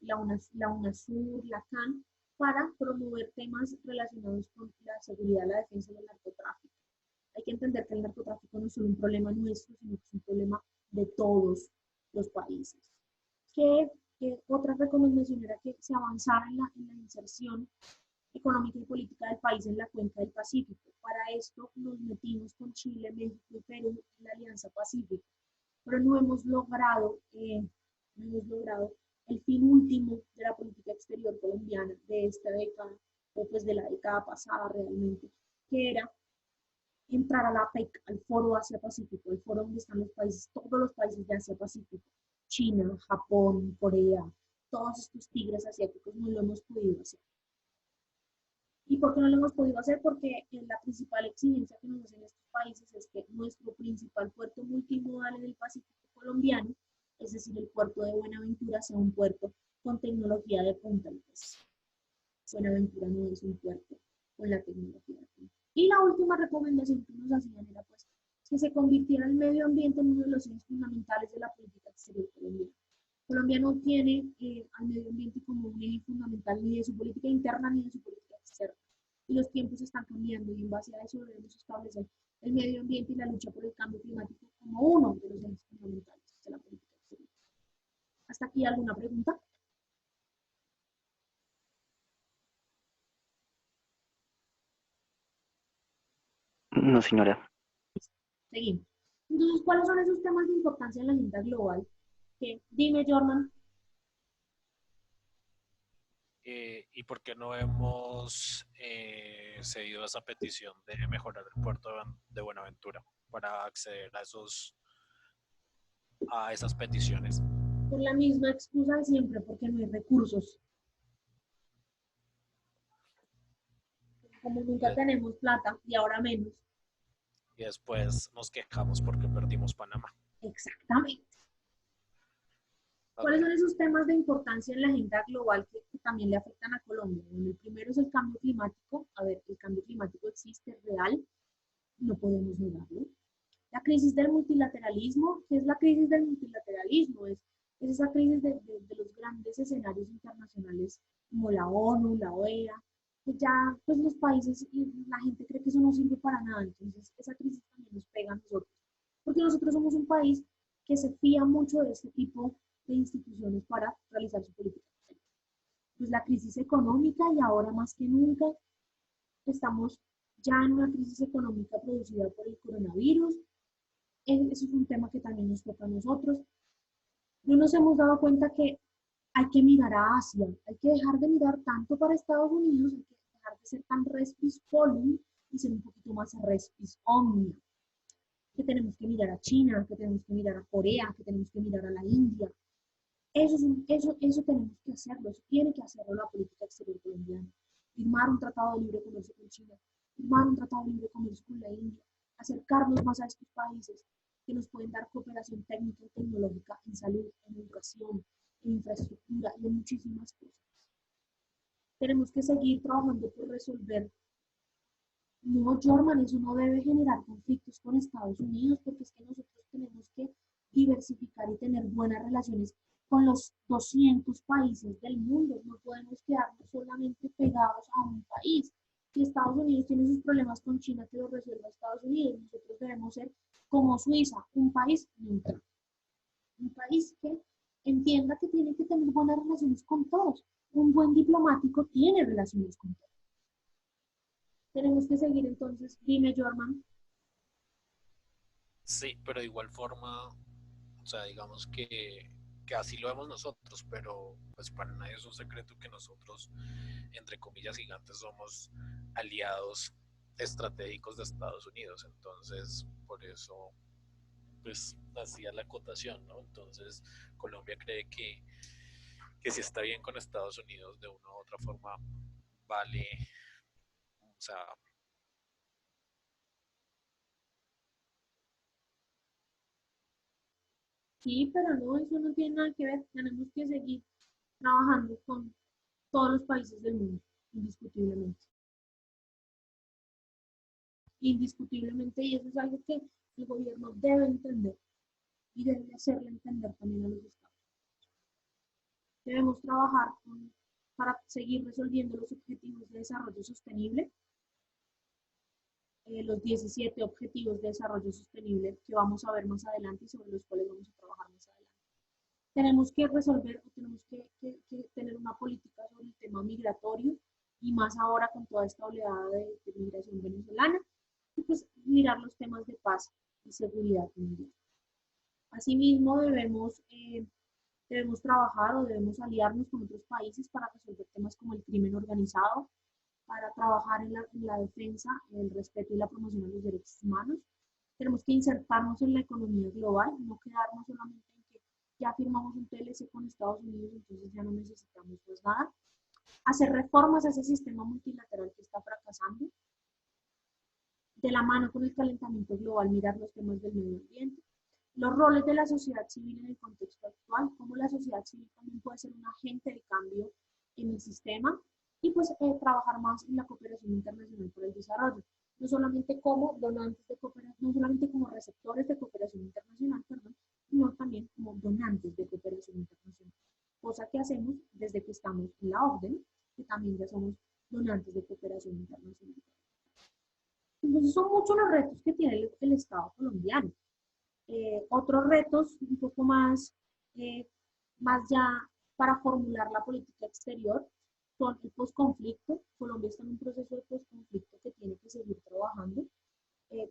la UNASUR, la CAN, para promover temas relacionados con la seguridad, la defensa y el narcotráfico. Hay que entender que el narcotráfico no es solo un problema nuestro, sino que es un problema de todos los países. Otra recomendación era que se avanzara en la inserción económica y política del país en la cuenca del Pacífico. Para esto nos metimos con Chile, México y Perú en la Alianza Pacífica, pero no hemos logrado el fin último de la política exterior colombiana de esta década, o pues de la década pasada realmente, que era entrar a la APEC, al Foro Asia-Pacífico, el foro donde están los países, todos los países de Asia-Pacífico, China, Japón, Corea, todos estos tigres asiáticos, no lo hemos podido hacer. ¿Y por qué no lo hemos podido hacer? Porque la principal exigencia que nos hacen estos países es que nuestro principal puerto multimodal en el Pacífico colombiano, es decir, el puerto de Buenaventura, sea un puerto con tecnología de punta. Pues Buenaventura no es un puerto con la tecnología de punta. Y la última recomendación que nos hacían era pues, que se convirtiera el medio ambiente en uno de los ejes fundamentales de la política exterior colombiana. Colombia no tiene al medio ambiente como un eje fundamental ni de su política interna ni de su política externa. Y los tiempos están cambiando y en base a eso debemos establecer el medio ambiente y la lucha por el cambio climático como uno de los ejes fundamentales de la política exterior. ¿Hasta aquí alguna pregunta? No, señora. Seguimos. Entonces, ¿cuáles son esos temas de importancia en la agenda global? Dime, Jordan. ¿Y por qué no hemos cedido a esa petición de mejorar el puerto de Buenaventura para acceder a esas peticiones? Por la misma excusa de siempre, porque no hay recursos. Como nunca tenemos plata y ahora menos. Y después nos quejamos porque perdimos Panamá. Exactamente. ¿Cuáles son esos temas de importancia en la agenda global que también le afectan a Colombia? Bueno, el primero es el cambio climático. A ver, el cambio climático existe, es real, no podemos negarlo. La crisis del multilateralismo. ¿Qué es la crisis del multilateralismo? Es esa crisis de los grandes escenarios internacionales como la ONU, la OEA, que ya pues los países y la gente cree que eso no sirve para nada. Entonces esa crisis también nos pega a nosotros, porque nosotros somos un país que se fía mucho de este tipo de instituciones para realizar su política. Pues la crisis económica, y ahora más que nunca estamos ya en una crisis económica producida por el coronavirus. Eso es un tema que también nos toca a nosotros. No nos hemos dado cuenta que hay que mirar a Asia, hay que dejar de mirar tanto para Estados Unidos, hay que dejar de ser tan respis polum y ser un poquito más respis omnia. Que tenemos que mirar a China, que tenemos que mirar a Corea, que tenemos que mirar a la India. Eso tenemos que hacerlo, eso tiene que hacerlo la política exterior colombiana. Firmar un tratado de libre comercio con China, firmar un tratado de libre comercio con la India, acercarnos más a estos países que nos pueden dar cooperación técnica y tecnológica en salud, en educación, en infraestructura y en muchísimas cosas. Tenemos que seguir trabajando por resolver. No, Jorman, eso no debe generar conflictos con Estados Unidos, porque es que nosotros tenemos que diversificar y tener buenas relaciones con los 200 países del mundo. No podemos quedarnos solamente pegados a un país. Si Estados Unidos tiene sus problemas con China, que lo resuelva Estados Unidos. Nosotros debemos ser como Suiza, un país neutral. Un país que entienda que tiene que tener buenas relaciones con todos. Un buen diplomático tiene relaciones con todos. Tenemos que seguir entonces. Dime, Jorman. Sí, pero de igual forma, o sea, digamos que así lo vemos nosotros, pero pues para nadie es un secreto que nosotros, entre comillas gigantes, somos aliados estratégicos de Estados Unidos. Entonces, por eso, pues, hacía la acotación, ¿no? Entonces, Colombia cree que si está bien con Estados Unidos, de una u otra forma, vale, o sea, Sí, pero no, eso no tiene nada que ver. Tenemos que seguir trabajando con todos los países del mundo, indiscutiblemente. Indiscutiblemente, y eso es algo que el gobierno debe entender y debe hacerle entender también a los estados. Debemos trabajar para seguir resolviendo los objetivos de desarrollo sostenible, los 17 objetivos de desarrollo sostenible que vamos a ver más adelante y sobre los cuales vamos a trabajar más adelante. Tenemos que resolver, tenemos que tener una política sobre el tema migratorio y más ahora con toda esta oleada de migración venezolana, y pues mirar los temas de paz y seguridad mundial. Asimismo, debemos trabajar o debemos aliarnos con otros países para resolver temas como el crimen organizado, para trabajar en la defensa, el respeto y la promoción de los derechos humanos. Tenemos que insertarnos en la economía global, no quedarnos solamente en que ya firmamos un TLC con Estados Unidos, entonces ya no necesitamos pues nada. Hacer reformas a ese sistema multilateral que está fracasando. De la mano con el calentamiento global, mirar los temas del medio ambiente. Los roles de la sociedad civil en el contexto actual, cómo la sociedad civil también puede ser un agente de cambio en el sistema, y pues trabajar más en la cooperación internacional por el desarrollo, no solamente como donantes de cooperación, no solamente como receptores de cooperación internacional, perdón, sino también como donantes de cooperación internacional, cosa que hacemos desde que estamos en la OCDE, que también ya somos donantes de cooperación internacional. Entonces son muchos los retos que tiene el Estado colombiano. Otros retos un poco más ya para formular la política exterior son el posconflicto. Colombia está en un proceso de posconflicto que tiene que seguir trabajando.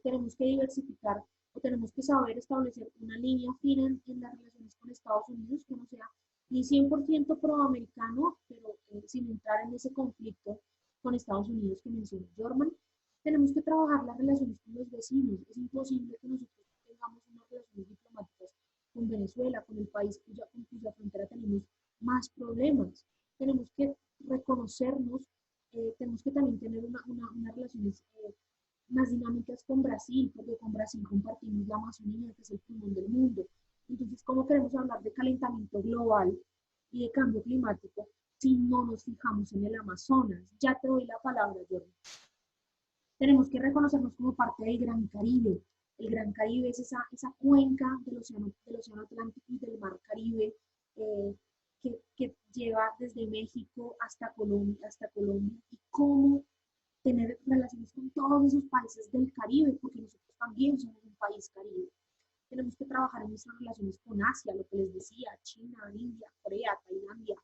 Tenemos que diversificar o tenemos que saber establecer una línea fina en las relaciones con Estados Unidos que no sea ni 100% proamericano, pero sin entrar en ese conflicto con Estados Unidos que mencionó Jorman. Tenemos que trabajar las relaciones con los vecinos. Es imposible que nosotros tengamos unas relaciones diplomáticas con Venezuela, con el país con cuya frontera tenemos más problemas. Tenemos que reconocernos, tenemos que también tener unas relaciones más dinámicas con Brasil, porque con Brasil compartimos la Amazonía, que es el pulmón del mundo. Entonces, ¿cómo queremos hablar de calentamiento global y de cambio climático si no nos fijamos en el Amazonas? Ya te doy la palabra, Jordi. Tenemos que reconocernos como parte del Gran Caribe. El Gran Caribe es esa cuenca del océano Atlántico y del Mar Caribe que lleva desde México hasta Colombia, y cómo tener relaciones con todos esos países del Caribe, porque nosotros también somos un país caribe. Tenemos que trabajar en nuestras relaciones con Asia, lo que les decía, China, India, Corea, Tailandia,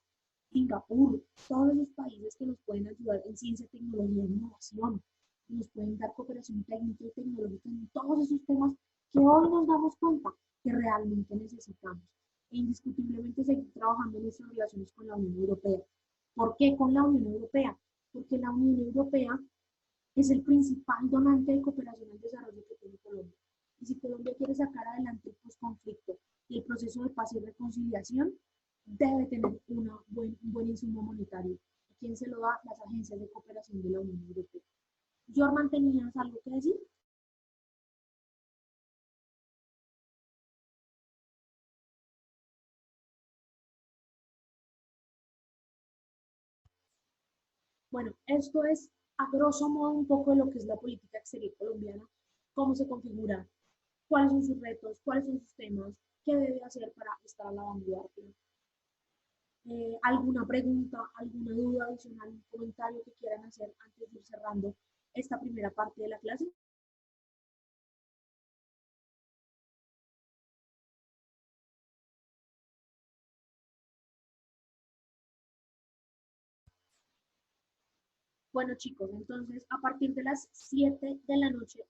Singapur, todos los países que nos pueden ayudar en ciencia, tecnología e innovación, nos pueden dar cooperación técnica y tecnológica en todos esos temas que hoy nos damos cuenta que realmente necesitamos. E indiscutiblemente seguir trabajando en nuestras relaciones con la Unión Europea. ¿Por qué con la Unión Europea? Porque la Unión Europea es el principal donante de cooperación al desarrollo que tiene Colombia. Y si Colombia quiere sacar adelante el posconflicto y el proceso de paz y reconciliación, debe tener un buen insumo monetario. ¿Quién se lo da? Las agencias de cooperación de la Unión Europea. Jorman, ¿tenías algo que decir? Bueno, esto es a grosso modo un poco de lo que es la política exterior colombiana, cómo se configura, cuáles son sus retos, cuáles son sus temas, qué debe hacer para estar a la vanguardia. ¿Alguna pregunta, alguna duda adicional, un comentario que quieran hacer antes de ir cerrando esta primera parte de la clase? Bueno, chicos, entonces a partir de las 7 de la noche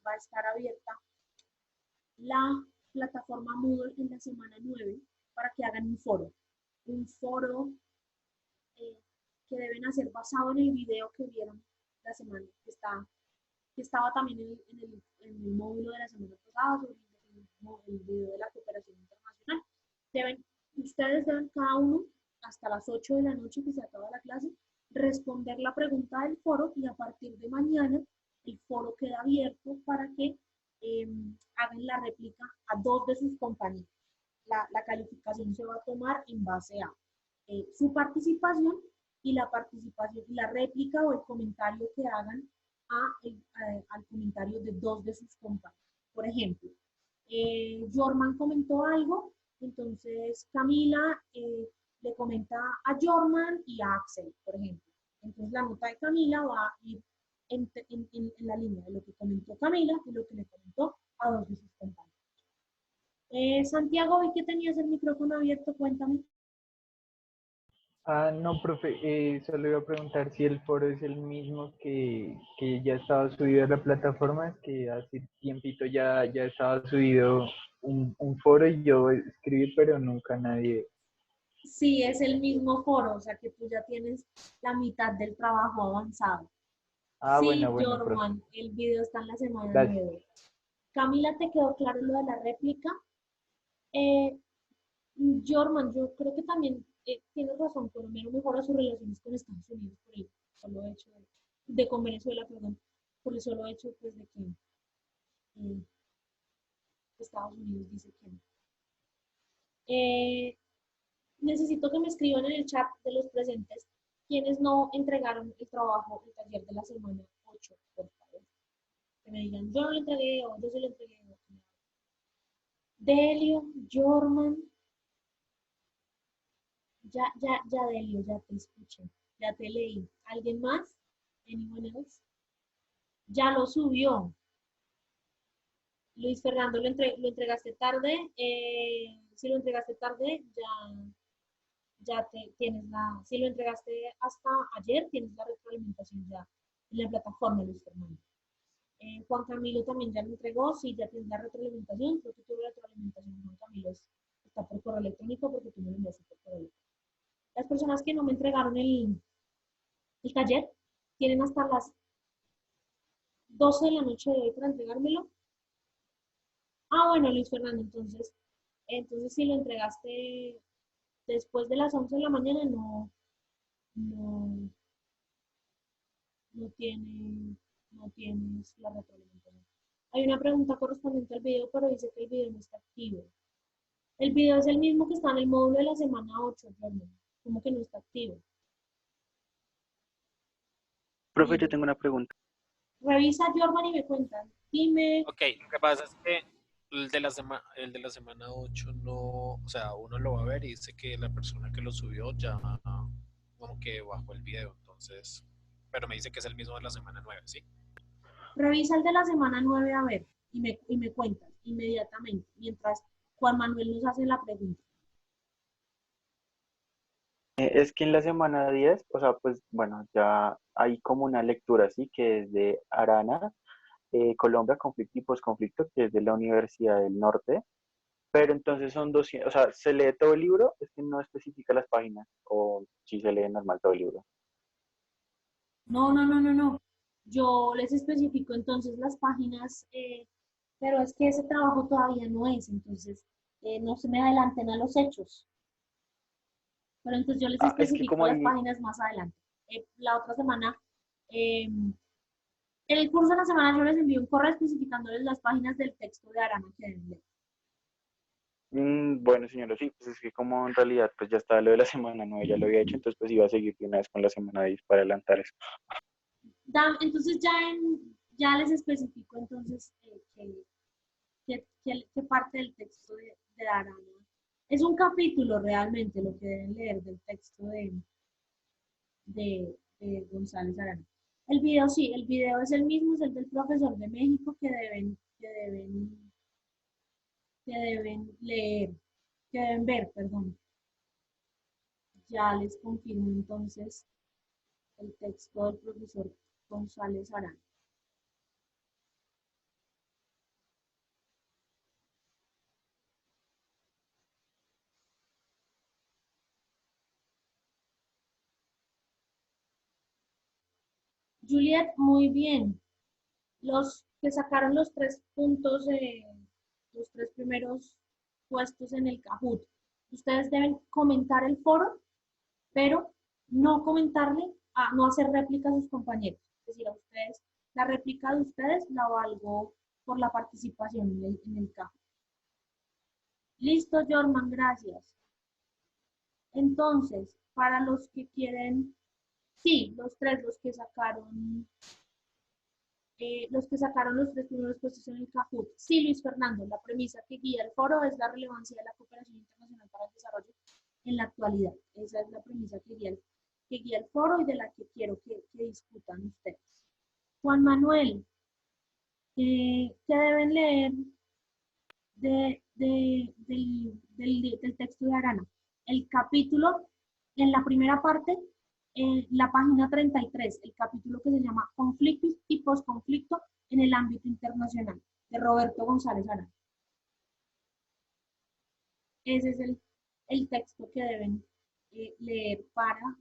va a estar abierta la plataforma Moodle en la semana 9 para que hagan un foro que deben hacer basado en el video que vieron la semana, que estaba también en el módulo de la semana pasada sobre el video de la cooperación internacional. Ustedes deben cada uno, hasta las 8 de la noche que se acaba la clase, responder la pregunta del foro, y a partir de mañana el foro queda abierto para que hagan la réplica a 2 de sus compañeros. la calificación se va a tomar en base a su participación y la participación, la réplica o el comentario que hagan al comentario de dos de sus compañeros. Por ejemplo, Jorman comentó algo, entonces Camila le comenta a Jorman y a Axel, por ejemplo. Entonces la nota de Camila va a ir en la línea de lo que comentó Camila y lo que le comentó a dos de sus compañeros. Santiago, vi que tenías el micrófono abierto, cuéntame. No, profe, solo iba a preguntar si el foro es el mismo que ya estaba subido a la plataforma, es que hace tiempito ya estaba subido un foro y yo escribí, pero nunca nadie. Sí, es el mismo foro, o sea que tú ya tienes la mitad del trabajo avanzado. Sí, Bueno, profe, Jorman, el video está en la semana gracias. 9. Camila, ¿te quedó claro lo de la réplica? Jorman, yo creo que también tienes razón, Colombia mejora sus relaciones con Estados Unidos por el solo hecho con Venezuela, perdón, por el solo hecho pues, de que Estados Unidos dice que no. Necesito que me escriban en el chat de los presentes quienes no entregaron el trabajo, el taller de la semana 8, por favor. Que me digan, yo no lo entregué o yo sí lo entregué. Delio, Jorman. Ya, Delio, ya te escuché. Ya te leí. ¿Alguien más? ¿Anyone else? Ya lo subió. Luis Fernando, lo entregaste tarde. Si lo entregaste tarde, tienes si lo entregaste hasta ayer, tienes la retroalimentación ya en la plataforma, Luis Fernando. Juan Camilo también ya lo entregó, sí, ya tienes la retroalimentación, creo que tu retroalimentación, Juan Camilo, está por correo electrónico porque tú me lo enviaste por correo electrónico. Las personas que no me entregaron el taller tienen hasta las 12 de la noche de hoy para entregármelo. Bueno, Luis Fernando, entonces si lo entregaste después de las 11 de la mañana, no tienes la retroalimentación. Hay una pregunta correspondiente al video, pero dice que el video no está activo. El video es el mismo que está en el módulo de la semana 8, Jorman. ¿Cómo que no está activo? Profe, yo tengo una pregunta. Revisa, Jorman, y me cuentan. Dime. Ok, lo que pasa es que el de la semana 8 no, o sea, uno lo va a ver y dice que la persona que lo subió ya como que bajó el video, entonces, pero me dice que es el mismo de la semana 9, ¿sí? Revisa el de la semana 9 a ver y me cuentas inmediatamente, mientras Juan Manuel nos hace la pregunta. Es que en la semana 10, o sea, pues bueno, ya hay como una lectura, ¿sí? Que es de Arana, Colombia, conflicto y posconflicto, que es de la Universidad del Norte. Pero entonces son 200, o sea, ¿se lee todo el libro? Es que no especifica las páginas, o si se lee normal todo el libro. No. Yo les especifico entonces las páginas, pero es que ese trabajo todavía no es, entonces no se me adelanten a los hechos. Pero entonces yo les Es que especifico como las hay, páginas más adelante. La otra semana, en el curso de la semana yo les envío un correo especificándoles las páginas del texto de Arana que deben leer. bueno, señora, sí, pues es que como en realidad pues ya estaba lo de la semana 9, ya lo había hecho, entonces pues iba a seguir de una vez con la semana 10 para adelantar eso. Entonces ya les especifico entonces qué parte del texto de Arana. Es un capítulo realmente lo que deben leer del texto de González Arana. El video sí, el video es el mismo, es el del profesor de México que deben leer, que deben ver, perdón. Ya les confirmo entonces el texto del profesor González Arana. Juliet, muy bien. Los que sacaron los 3 puntos, los 3 primeros puestos en el Kahoot, ustedes deben comentar el foro, pero no comentarle, no hacer réplica a sus compañeros. Es decir, a ustedes, la réplica de ustedes la valgo por la participación en el Kahoot. Listo, Jorman, gracias. Entonces, para los que quieren, sí, los tres, los que sacaron los tres primeros puestos en el Kahoot. Sí, Luis Fernando, la premisa que guía el foro es la relevancia de la cooperación internacional para el desarrollo en la actualidad. Esa es la premisa que guía el foro y de la que quiero que discutan ustedes. Juan Manuel, ¿qué deben leer del texto de Arana? El capítulo, en la primera parte, en la página 33, el capítulo que se llama Conflictos y Postconflicto en el ámbito internacional, de Roberto González Arana. Ese es el texto que deben leer para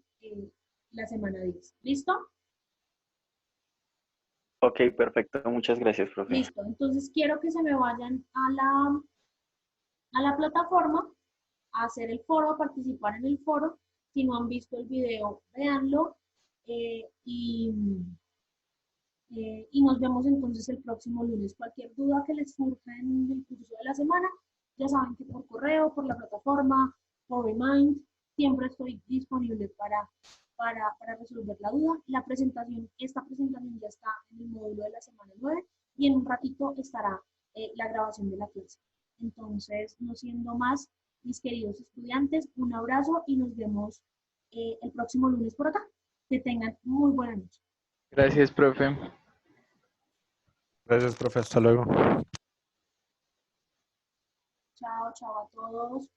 la semana 10. ¿Listo? Ok, perfecto. Muchas gracias, profe. Listo. Entonces quiero que se me vayan a la plataforma, a hacer el foro, a participar en el foro. Si no han visto el video, véanlo. Y nos vemos entonces el próximo lunes. Cualquier duda que les surja en el curso de la semana, ya saben que por correo, por la plataforma, por Remind, siempre estoy disponible para resolver la duda. Esta presentación ya está en el módulo de la semana 9 y en un ratito estará la grabación de la clase. Entonces, no siendo más, mis queridos estudiantes, un abrazo y nos vemos el próximo lunes por acá. Que tengan muy buena noche. Gracias, profe. Gracias, profe. Hasta luego. Chao, chao a todos.